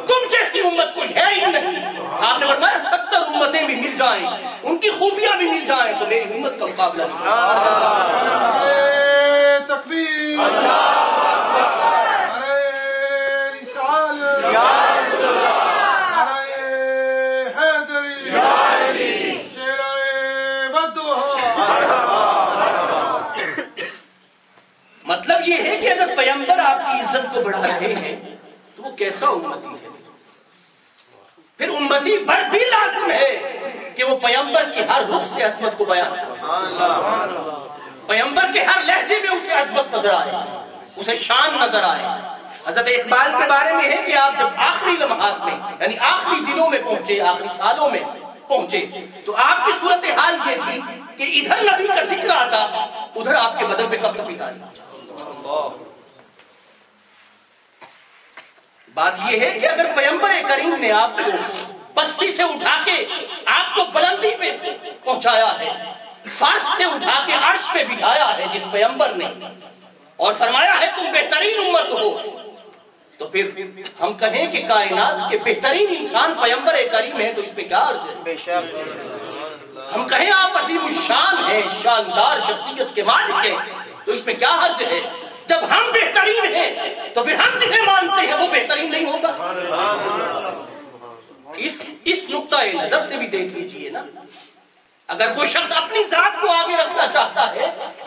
تم جیسی امت کوئی ہے ہی نہیں۔ آپ نے فرمایا 70 امتیں بھی مل جائیں، ان کی خوبیاں بھی مل جائیں تو میری امت کا مقابلہ نہیں۔ تکبیر، نعرہ رسالت، نعرہ حیدری، چہرہ بدوہا۔ مطلب یہ ہے کہ اگر پیغمبر آپ کی عزت کو بڑھا رہے ہیں تو وہ کیسا امتی ہے؟ پھر امتی پر بھی لازم ہے کہ وہ پیغمبر کی ہر رخ سے عظمت کو بیان کرے، پیغمبر کے ہر لہجے میں اسے عظمت نظر آئے، اسے شان نظر آئے۔ حضرت اقبال کے بارے میں ہے کہ آپ جب آخری لمحات میں یعنی آخری دنوں میں پہنچے، آخری سالوں میں پہنچے تو آپ کی صورتحال یہ تھی کہ ادھر نبی کا ذکر آتا، ادھر آپ کے بدن پہ کپ کپی تاری۔ بات یہ ہے کہ اگر پیغمبر کریم نے آپ کو پستی سے اٹھا کے آپ کو بلندی پہ پہنچایا ہے، فرش سے اٹھا کے عرش پہ بٹھایا ہے جس پیغمبر نے، اور فرمایا ہے تم بہترین امت ہو، تو پھر ہم کہیں کہ کائنات کے بہترین انسان پیغمبر کریم ہے تو اس پہ کیا عرض ہے؟ بے شک ہم کہیں آپ عظیم الشان ہیں، شاندار شخصیت کے مالک ہیں، تو اس میں کیا حرج ہے؟ جب ہم بہترین ہیں تو پھر ہم جسے مانتے ہیں وہ بہترین نہیں ہوگا؟ اس نقطہ نظر سے بھی دیکھ لیجئے نا، اگر کوئی شخص اپنی ذات کو آگے رکھنا چاہتا ہے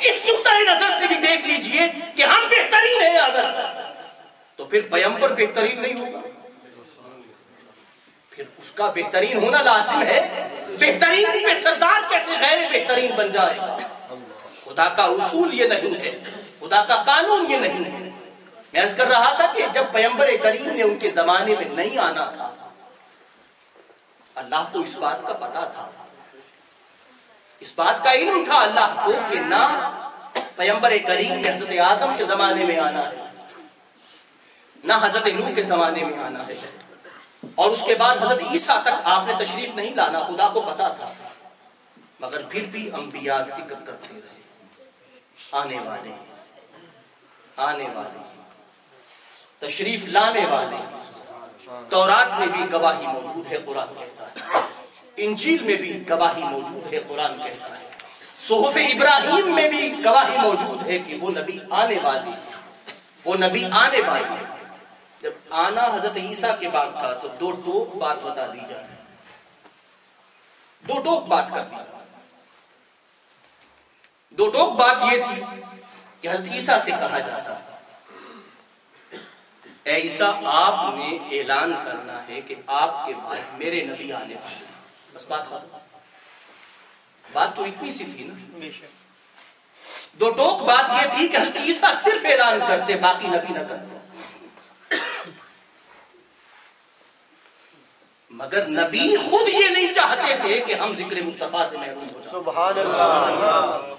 اس نقطہ نظر سے بھی دیکھ لیجئے کہ ہم بہترین ہیں اگر، تو پھر پیغمبر بہترین نہیں ہوگا، پھر اس کا بہترین ہونا لازم ہے۔ بہترین پہ سردار کیسے غیر بہترین بن جائے گا؟ خدا کا اصول یہ نہیں ہے، خدا کا قانون یہ نہیں ہے۔ میں عرض کر رہا تھا کہ جب پیغمبر کریم نے ان کے زمانے میں نہیں آنا تھا، اللہ کو اس بات کا پتا تھا، اس بات کا علم تھا اللہ کو کہ نہ پیغمبر کریم نے حضرت آدم کے زمانے میں آنا ہے، نہ حضرت نوح کے زمانے میں آنا ہے، اور اس کے بعد حضرت عیسیٰ تک آپ نے تشریف نہیں لانا، خدا کو پتا تھا، مگر پھر بھی انبیاء ذکر کرتے رہے آنے والے آنے والے تشریف لانے والے۔ تورات میں بھی گواہی موجود ہے، قرآن کہتا ہے، انجیل میں بھی گواہی موجود ہے، قرآن کہتا ہے، صحف ابراہیم میں بھی گواہی موجود ہے کہ وہ نبی آنے والے، وہ نبی آنے والے۔ جب آنا حضرت عیسیٰ کے بعد تھا تو دو ٹوک بات بتا دی جائے، دو ٹوک بات کر دی جائے۔ دو ٹوک بات یہ تھی کہ حضرت عیسیٰ سے کہا جاتا، اے عیسیٰ آپ نے اعلان کرنا ہے کہ آپ کے بعد میرے نبی آنے والے، بس بات ختم۔ بات تو اتنی سی تھی نا۔ دو ٹوک بات یہ تھی کہ حضرت عیسیٰ صرف اعلان کرتے، باقی نبی نہ کرتے، مگر نبی خود یہ نہیں چاہتے تھے کہ ہم ذکر مصطفیٰ سے محروم ہو جائیں۔ سبحان اللہ۔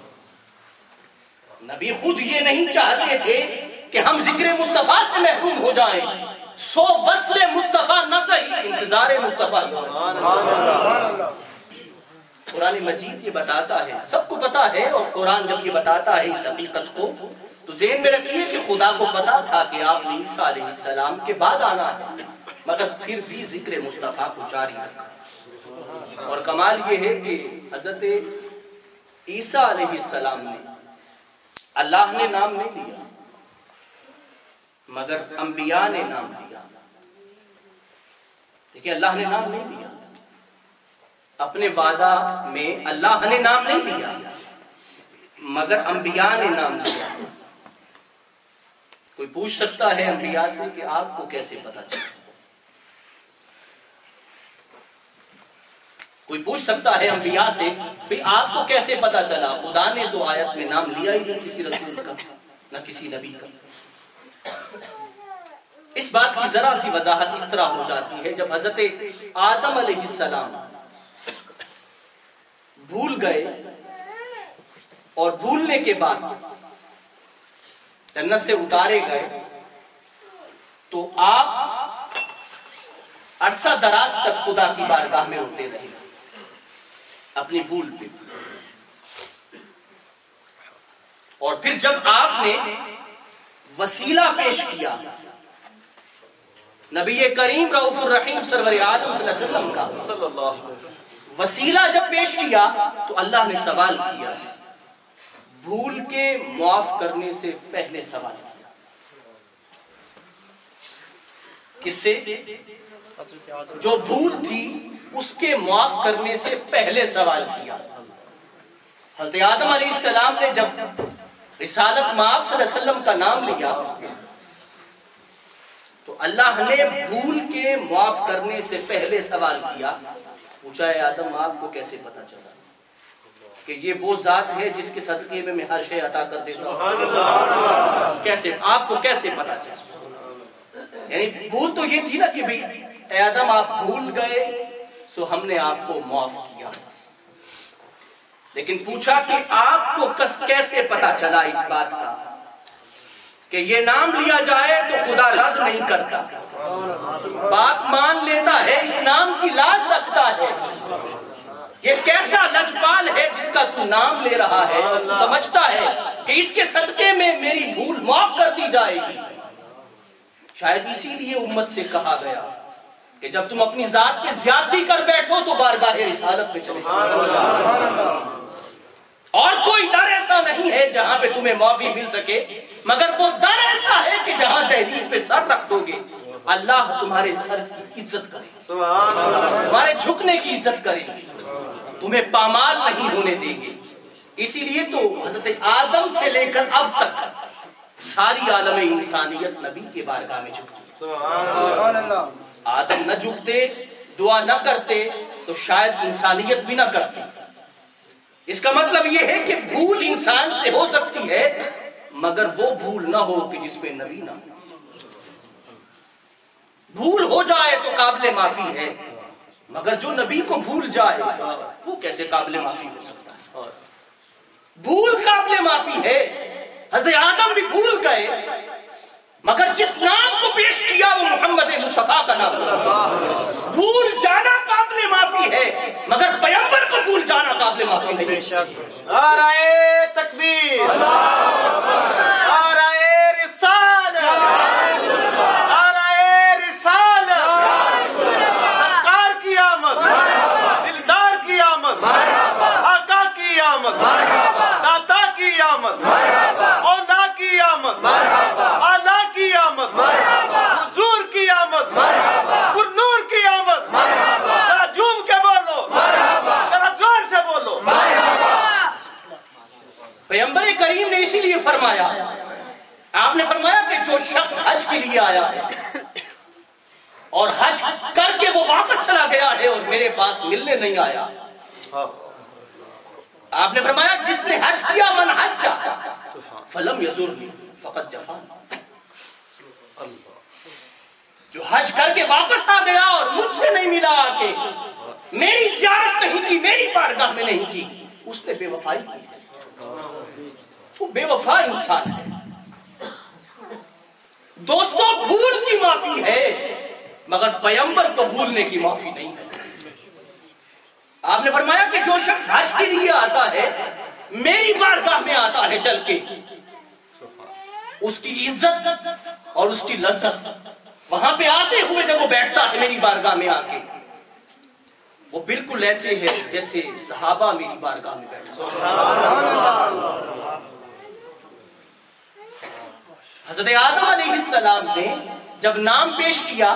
نبی خود یہ نہیں چاہتے تھے کہ ہم ذکر مصطفیٰ سے محروم ہو جائیں، سو وصل مصطفیٰ نہ صحیح انتظار مصطفیٰ۔ قرآن مجید یہ بتاتا ہے، سب کو پتا ہے، اور قرآن جب یہ بتاتا ہے اس حقیقت کو تو ذہن میں رکھیے کہ خدا کو پتا تھا کہ آپ نے عیسیٰ علیہ السلام کے بعد آنا ہے، مگر پھر بھی ذکر مصطفیٰ کو جاری رکھا۔ اور کمال یہ ہے کہ حضرت عیسیٰ علیہ السلام نے، اللہ نے نام نہیں لیا مگر انبیاء نے نام لیا۔ دیکھیں اللہ نے نام نہیں لیا، اپنے وعدہ میں اللہ نے نام نہیں لیا مگر انبیاء نے نام لیا۔ کوئی پوچھ سکتا ہے انبیاء سے کہ آپ کو کیسے پتا چلا؟ کوئی پوچھ سکتا ہے انبیاء سے کہ آپ کو کیسے پتا چلا؟ خدا نے تو آیت میں نام لیا ہی نہیں کسی رسول کا، نہ کسی نبی کا۔ اس بات کی ذرا سی وضاحت اس طرح ہو جاتی ہے، جب حضرت آدم علیہ السلام بھول گئے اور بھولنے کے بعد جنت سے اتارے گئے تو آپ عرصہ دراز تک خدا کی بارگاہ میں روتے رہے اپنی بھول پہ، اور پھر جب آپ نے وسیلہ پیش کیا نبی کریم رؤوف الرحیم سرور عالم صلی اللہ علیہ وسلم کا، وسیلہ جب پیش کیا تو اللہ نے سوال کیا، بھول کے معاف کرنے سے پہلے سوال کیا، کس سے؟ جو بھول تھی اس کے معاف کرنے سے پہلے سوال کیا۔ حضرت آدم علیہ السلام نے جب رسالت مآب صلی اللہ علیہ وسلم کا نام لیا تو اللہ نے بھول کے معاف کرنے سے پہلے سوال کیا، پوچھا ہے آدم آپ کو کیسے پتا چلا کہ یہ وہ ذات ہے جس کے صدقے میں ہر شے عطا کر دیتا ہوں؟ کیسے آپ کو کیسے پتا چلا؟ یعنی بھول تو یہ تھی نا کہ بھئی اے آدم آپ بھول گئے سو ہم نے آپ کو معاف کیا، لیکن پوچھا کہ آپ کو کیسے پتا چلا اس بات کا کہ یہ نام لیا جائے تو خدا رد نہیں کرتا، بات مان لیتا ہے، اس نام کی لاج رکھتا ہے. یہ کیسا لجپال ہے جس کا تو نام لے رہا ہے، سمجھتا ہے کہ اس کے صدقے میں میری بھول معاف کر دی جائے گی. شاید اسی لیے امت سے کہا گیا کہ جب تم اپنی ذات پہ زیادتی کر بیٹھو تو بارگاہ رسالت میں چلے جاؤ. اور کوئی در ایسا نہیں ہے جہاں پہ تمہیں معافی مل سکے، مگر وہ در ایسا ہے کہ جہاں دہلیز پہ سر رکھ دو گے اللہ تمہارے سر کی عزت کرے، تمہارے جھکنے کی عزت کرے، تمہیں پامال نہیں ہونے دیں گے. اسی لیے تو حضرت آدم سے لے کر اب تک ساری عالم انسانیت نبی کے بارگاہ میں جھکتی. آدم نہ جھکتے، دعا نہ کرتے تو شاید انسانیت بھی نہ کرتی. اس کا مطلب یہ ہے کہ بھول انسان سے ہو سکتی ہے مگر وہ بھول نہ ہو کہ جس پہ نبی نہ ہو. بھول ہو جائے تو قابل معافی ہے مگر جو نبی کو بھول جائے وہ کیسے قابل معافی ہو سکتا ہے؟ بھول قابل معافی ہے. حضرت آدم بھی بھول گئے مگر جس نام کو پیش کیا وہ محمد مصطفیٰ کا نام. بھول جانا قابل معافی ہے مگر پیغمبر کو بھول جانا قابل معافی نہیں. نعرہ تکبیر، نعرہ رسالت، نعرہ رسالت. سرکار کی آمد، دلدار کی آمد، آقا کی آمد، داتا کی آمد، اولا کی آمد، آلہ کی آمد، حضور کی آمد، نور کی آمد. ذرا جھوم کے بولو، ذرا زور سے بولو. پیغمبر کریم نے اسی لیے فرمایا، آپ نے فرمایا کہ جو شخص حج کے لیے آیا ہے اور حج کر کے وہ واپس چلا گیا ہے اور میرے پاس ملنے نہیں آیا، آپ نے فرمایا جس نے حج کیا من حج فلم یزرنی فقط جفانی. جو حج کر کے واپس آ گیا اور مجھ سے نہیں ملا آ کے میری زیارت نہیں کی، میری بارگاہ میں نہیں کی، اس نے بے وفائی کی. وہ بے وفا انسان ہے. دوستوں بھول کی معافی ہے مگر پیغمبر کو بھولنے کی معافی نہیں ہے. آپ نے فرمایا کہ جو شخص حج کے لیے آتا ہے میری بارگاہ میں آتا ہے چل کے، اس کی عزت اور اس کی لذت وہاں پہ آتے ہوئے جب وہ بیٹھتا ہے میری بارگاہ میں آ کے وہ بالکل ایسے ہے جیسے صحابہ میری بارگاہ میں بیٹھتے. حضرت آدم علیہ السلام نے جب نام پیش کیا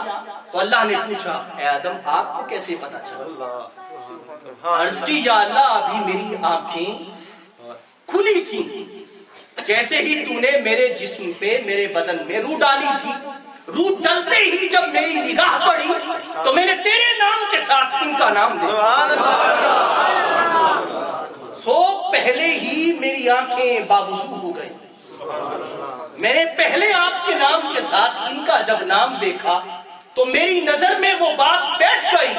تو اللہ نے پوچھا اے آدم آپ کو کیسے پتا چلا؟ عرض کی یا اللہ ابھی میری آنکھیں کھلی تھی، جیسے ہی تو نے میرے جسم پہ میرے بدن میں روح ڈالی تھی، روح ڈلتے ہی جب میری نگاہ پڑی تو میں نے تیرے نام کے ساتھ ان کا نام دیا. سو پہلے ہی میری آنکھیں باوضو ہو گئی. میں نے پہلے آپ کے نام کے ساتھ ان کا جب نام دیکھا تو میری نظر میں وہ بات بیٹھ گئی.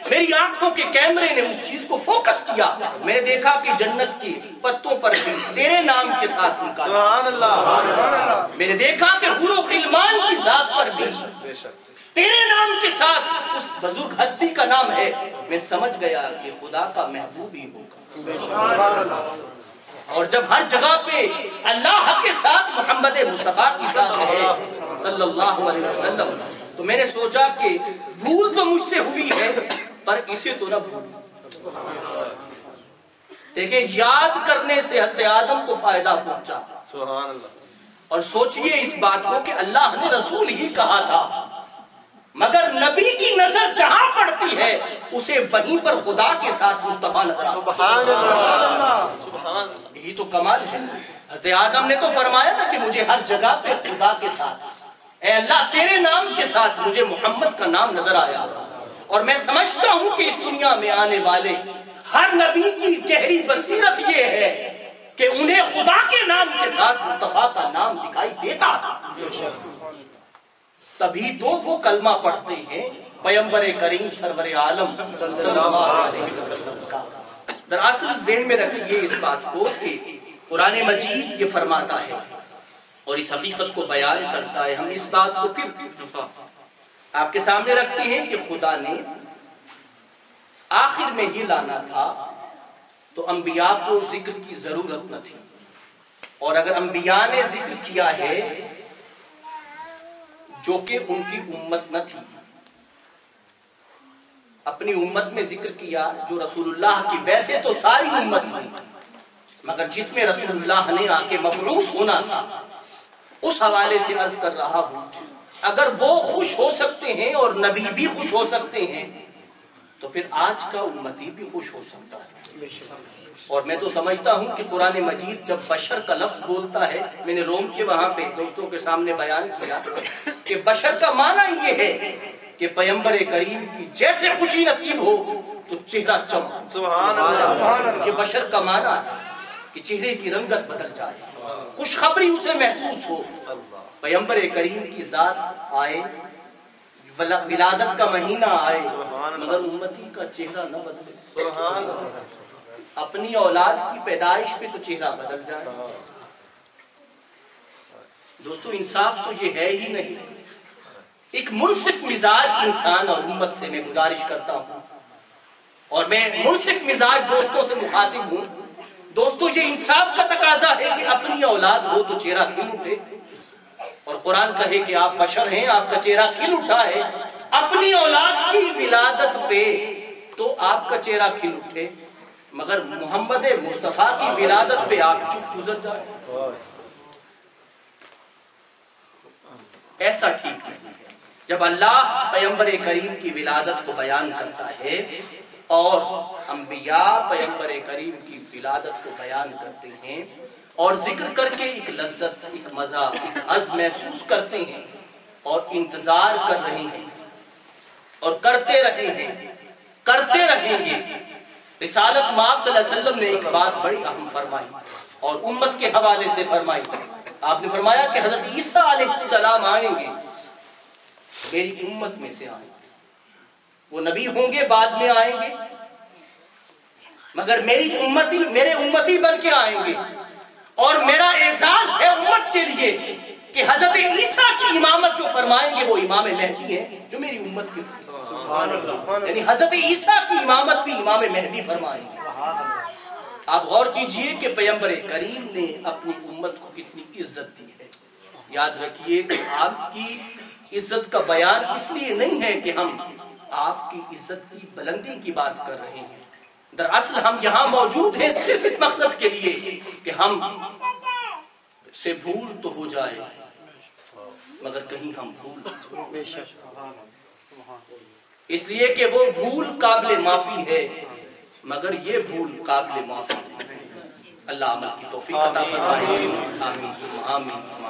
میری آنکھوں کے کیمرے نے اس چیز کو فوکس کیا. میں نے دیکھا کہ جنت کے پتوں پر بھی تیرے نام کے ساتھ ان کا نام. میں نے دیکھا کہ حور و غلمان کی ذات پر بھی تیرے نام کے ساتھ اس بزرگ ہستی کا نام ہے. میں سمجھ گیا کہ خدا کا محبوب ہی ہوگا. اور جب ہر جگہ پہ اللہ کے ساتھ محمد مصطفیٰ کی ذات ہے صلی اللہ علیہ وسلم تو میں نے سوچا کہ بھول تو مجھ سے ہوئی ہے پر اسے تو نہ بھول. دیکھیں یاد کرنے سے حضرت آدم کو فائدہ پہنچا. اور سوچئے اس بات کو کہ اللہ نے رسول ہی کہا تھا مگر نبی کی نظر جہاں پڑتی ہے اسے وہیں پر خدا کے ساتھ مصطفیٰ نظر آتا. یہی تو کمال ہے. حضرت آدم نے تو فرمایا نا کہ مجھے ہر جگہ پہ خدا کے ساتھ اے اللہ تیرے نام کے ساتھ مجھے محمد کا نام نظر آیا. اور میں سمجھتا ہوں کہ اس دنیا میں آنے والے ہر نبی کی گہری بصیرت یہ ہے کہ انہیں خدا کے نام کے ساتھ مصطفیٰ کا نام دکھائی دیتا. تبھی تو وہ کلمہ پڑھتے ہیں پیغمبر کریم سرور عالم صلی اللہ علیہ وسلم کا. دراصل ذہن میں رکھیے اس بات کو کہ قرآن مجید یہ فرماتا ہے اور اس حقیقت کو بیان کرتا ہے. ہم اس بات کو پھر آپ کے سامنے رکھتے ہیں کہ خدا نے آخر میں یہ لانا تھا تو انبیاء کو ذکر کی ضرورت نہ تھی، اور اگر انبیاء نے ذکر کیا ہے جو کہ ان کی امت نہ تھی، اپنی امت میں ذکر کیا جو رسول اللہ کی ویسے تو ساری امت تھی، مگر جس میں رسول اللہ نے آ کے مبعوث ہونا تھا، اس حوالے سے عرض کر رہا ہوں اگر وہ خوش ہو سکتے ہیں اور نبی بھی خوش ہو سکتے ہیں تو پھر آج کا امتی بھی خوش ہو سکتا ہے۔ اور میں تو سمجھتا ہوں کہ قرآن مجید جب بشر کا لفظ بولتا ہے، میں نے روم کے وہاں پہ دوستوں کے سامنے بیان کیا کہ بشر کا معنی یہ ہے کہ پیغمبر کریم کی جیسے خوشی نصیب ہو تو چہرہ چمک، سبحان اللہ، یہ بشر کا معنی ہے کہ چہرے کی رنگت بدل جائے، خوشخبری اسے محسوس ہو۔ پیغمبر کریم کی ذات آئے، ولادت کا مہینہ آئے، مگر امتی کا چہرہ نہ بدلے، اپنی اولاد کی پیدائش پہ تو چہرہ بدل جائے۔ دوستو انصاف تو یہ ہے ہی نہیں۔ ایک منصف مزاج انسان اور امت سے میں گزارش کرتا ہوں، اور میں منصف مزاج دوستوں سے مخاطب ہوں، دوستو یہ انصاف کا تقاضا ہے کہ اپنی اولاد ہو تو چہرہ کھل اٹھے، اور قرآن کہے کہ آپ بشر ہیں، آپ کا چہرہ کھل اٹھا ہے، اپنی اولاد کی ولادت پہ تو آپ کا چہرہ کھل اٹھے، مگر محمد مصطفیٰ کی ولادت پہ آپ چپ گزر جائے، ایسا ٹھیک نہیں ہے۔ جب اللہ پیغمبر کریم کی ولادت کو بیان کرتا ہے اور انبیاء پیغمبر کریم کی ولادت کو بیان کرتے ہیں اور ذکر کر کے ایک لذت، ایک مزہ، ایک عزم محسوس کرتے ہیں اور انتظار کر رہے ہیں اور کرتے رہے ہیں، کرتے رہیں گے۔ رسالت مآب صلی اللہ علیہ وسلم نے ایک بات بڑی اہم فرمائی اور امت کے حوالے سے فرمائی۔ آپ نے فرمایا کہ حضرت عیسیٰ علیہ السلام آئیں گے، میری امت میں سے آئیں گے، وہ نبی ہوں گے، بعد میں آئیں گے، مگر میرے امتی بن کے آئیں گے، اور میرا اعزاز ہے امت کے لیے کہ حضرت عیسیٰ کی امامت جو فرمائیں گے وہ امام مہدی ہے جو میری امت کے، یعنی حضرت عیسیٰ کی امامت بھی امام مہدی فرمائیں گے۔ آپ غور کیجئے کہ پیغمبر کریم نے اپنی امت کو کتنی عزت دی ہے۔ یاد رکھیے کہ آپ کی عزت کا بیان اس لیے نہیں ہے کہ ہم آپ کی عزت کی بلندی کی بات کر رہے ہیں، دراصل ہم یہاں موجود ہیں صرف اس مقصد کے لیے کہ ہم سے بھول تو ہو جائے مگر کہیں ہم بھول نہ جائیں، اس لیے کہ وہ بھول قابل معافی ہے مگر یہ بھول قابل معافی ہے۔ اللہ عمل کی توفیق عطا فرمائے، آمین ثم آمین۔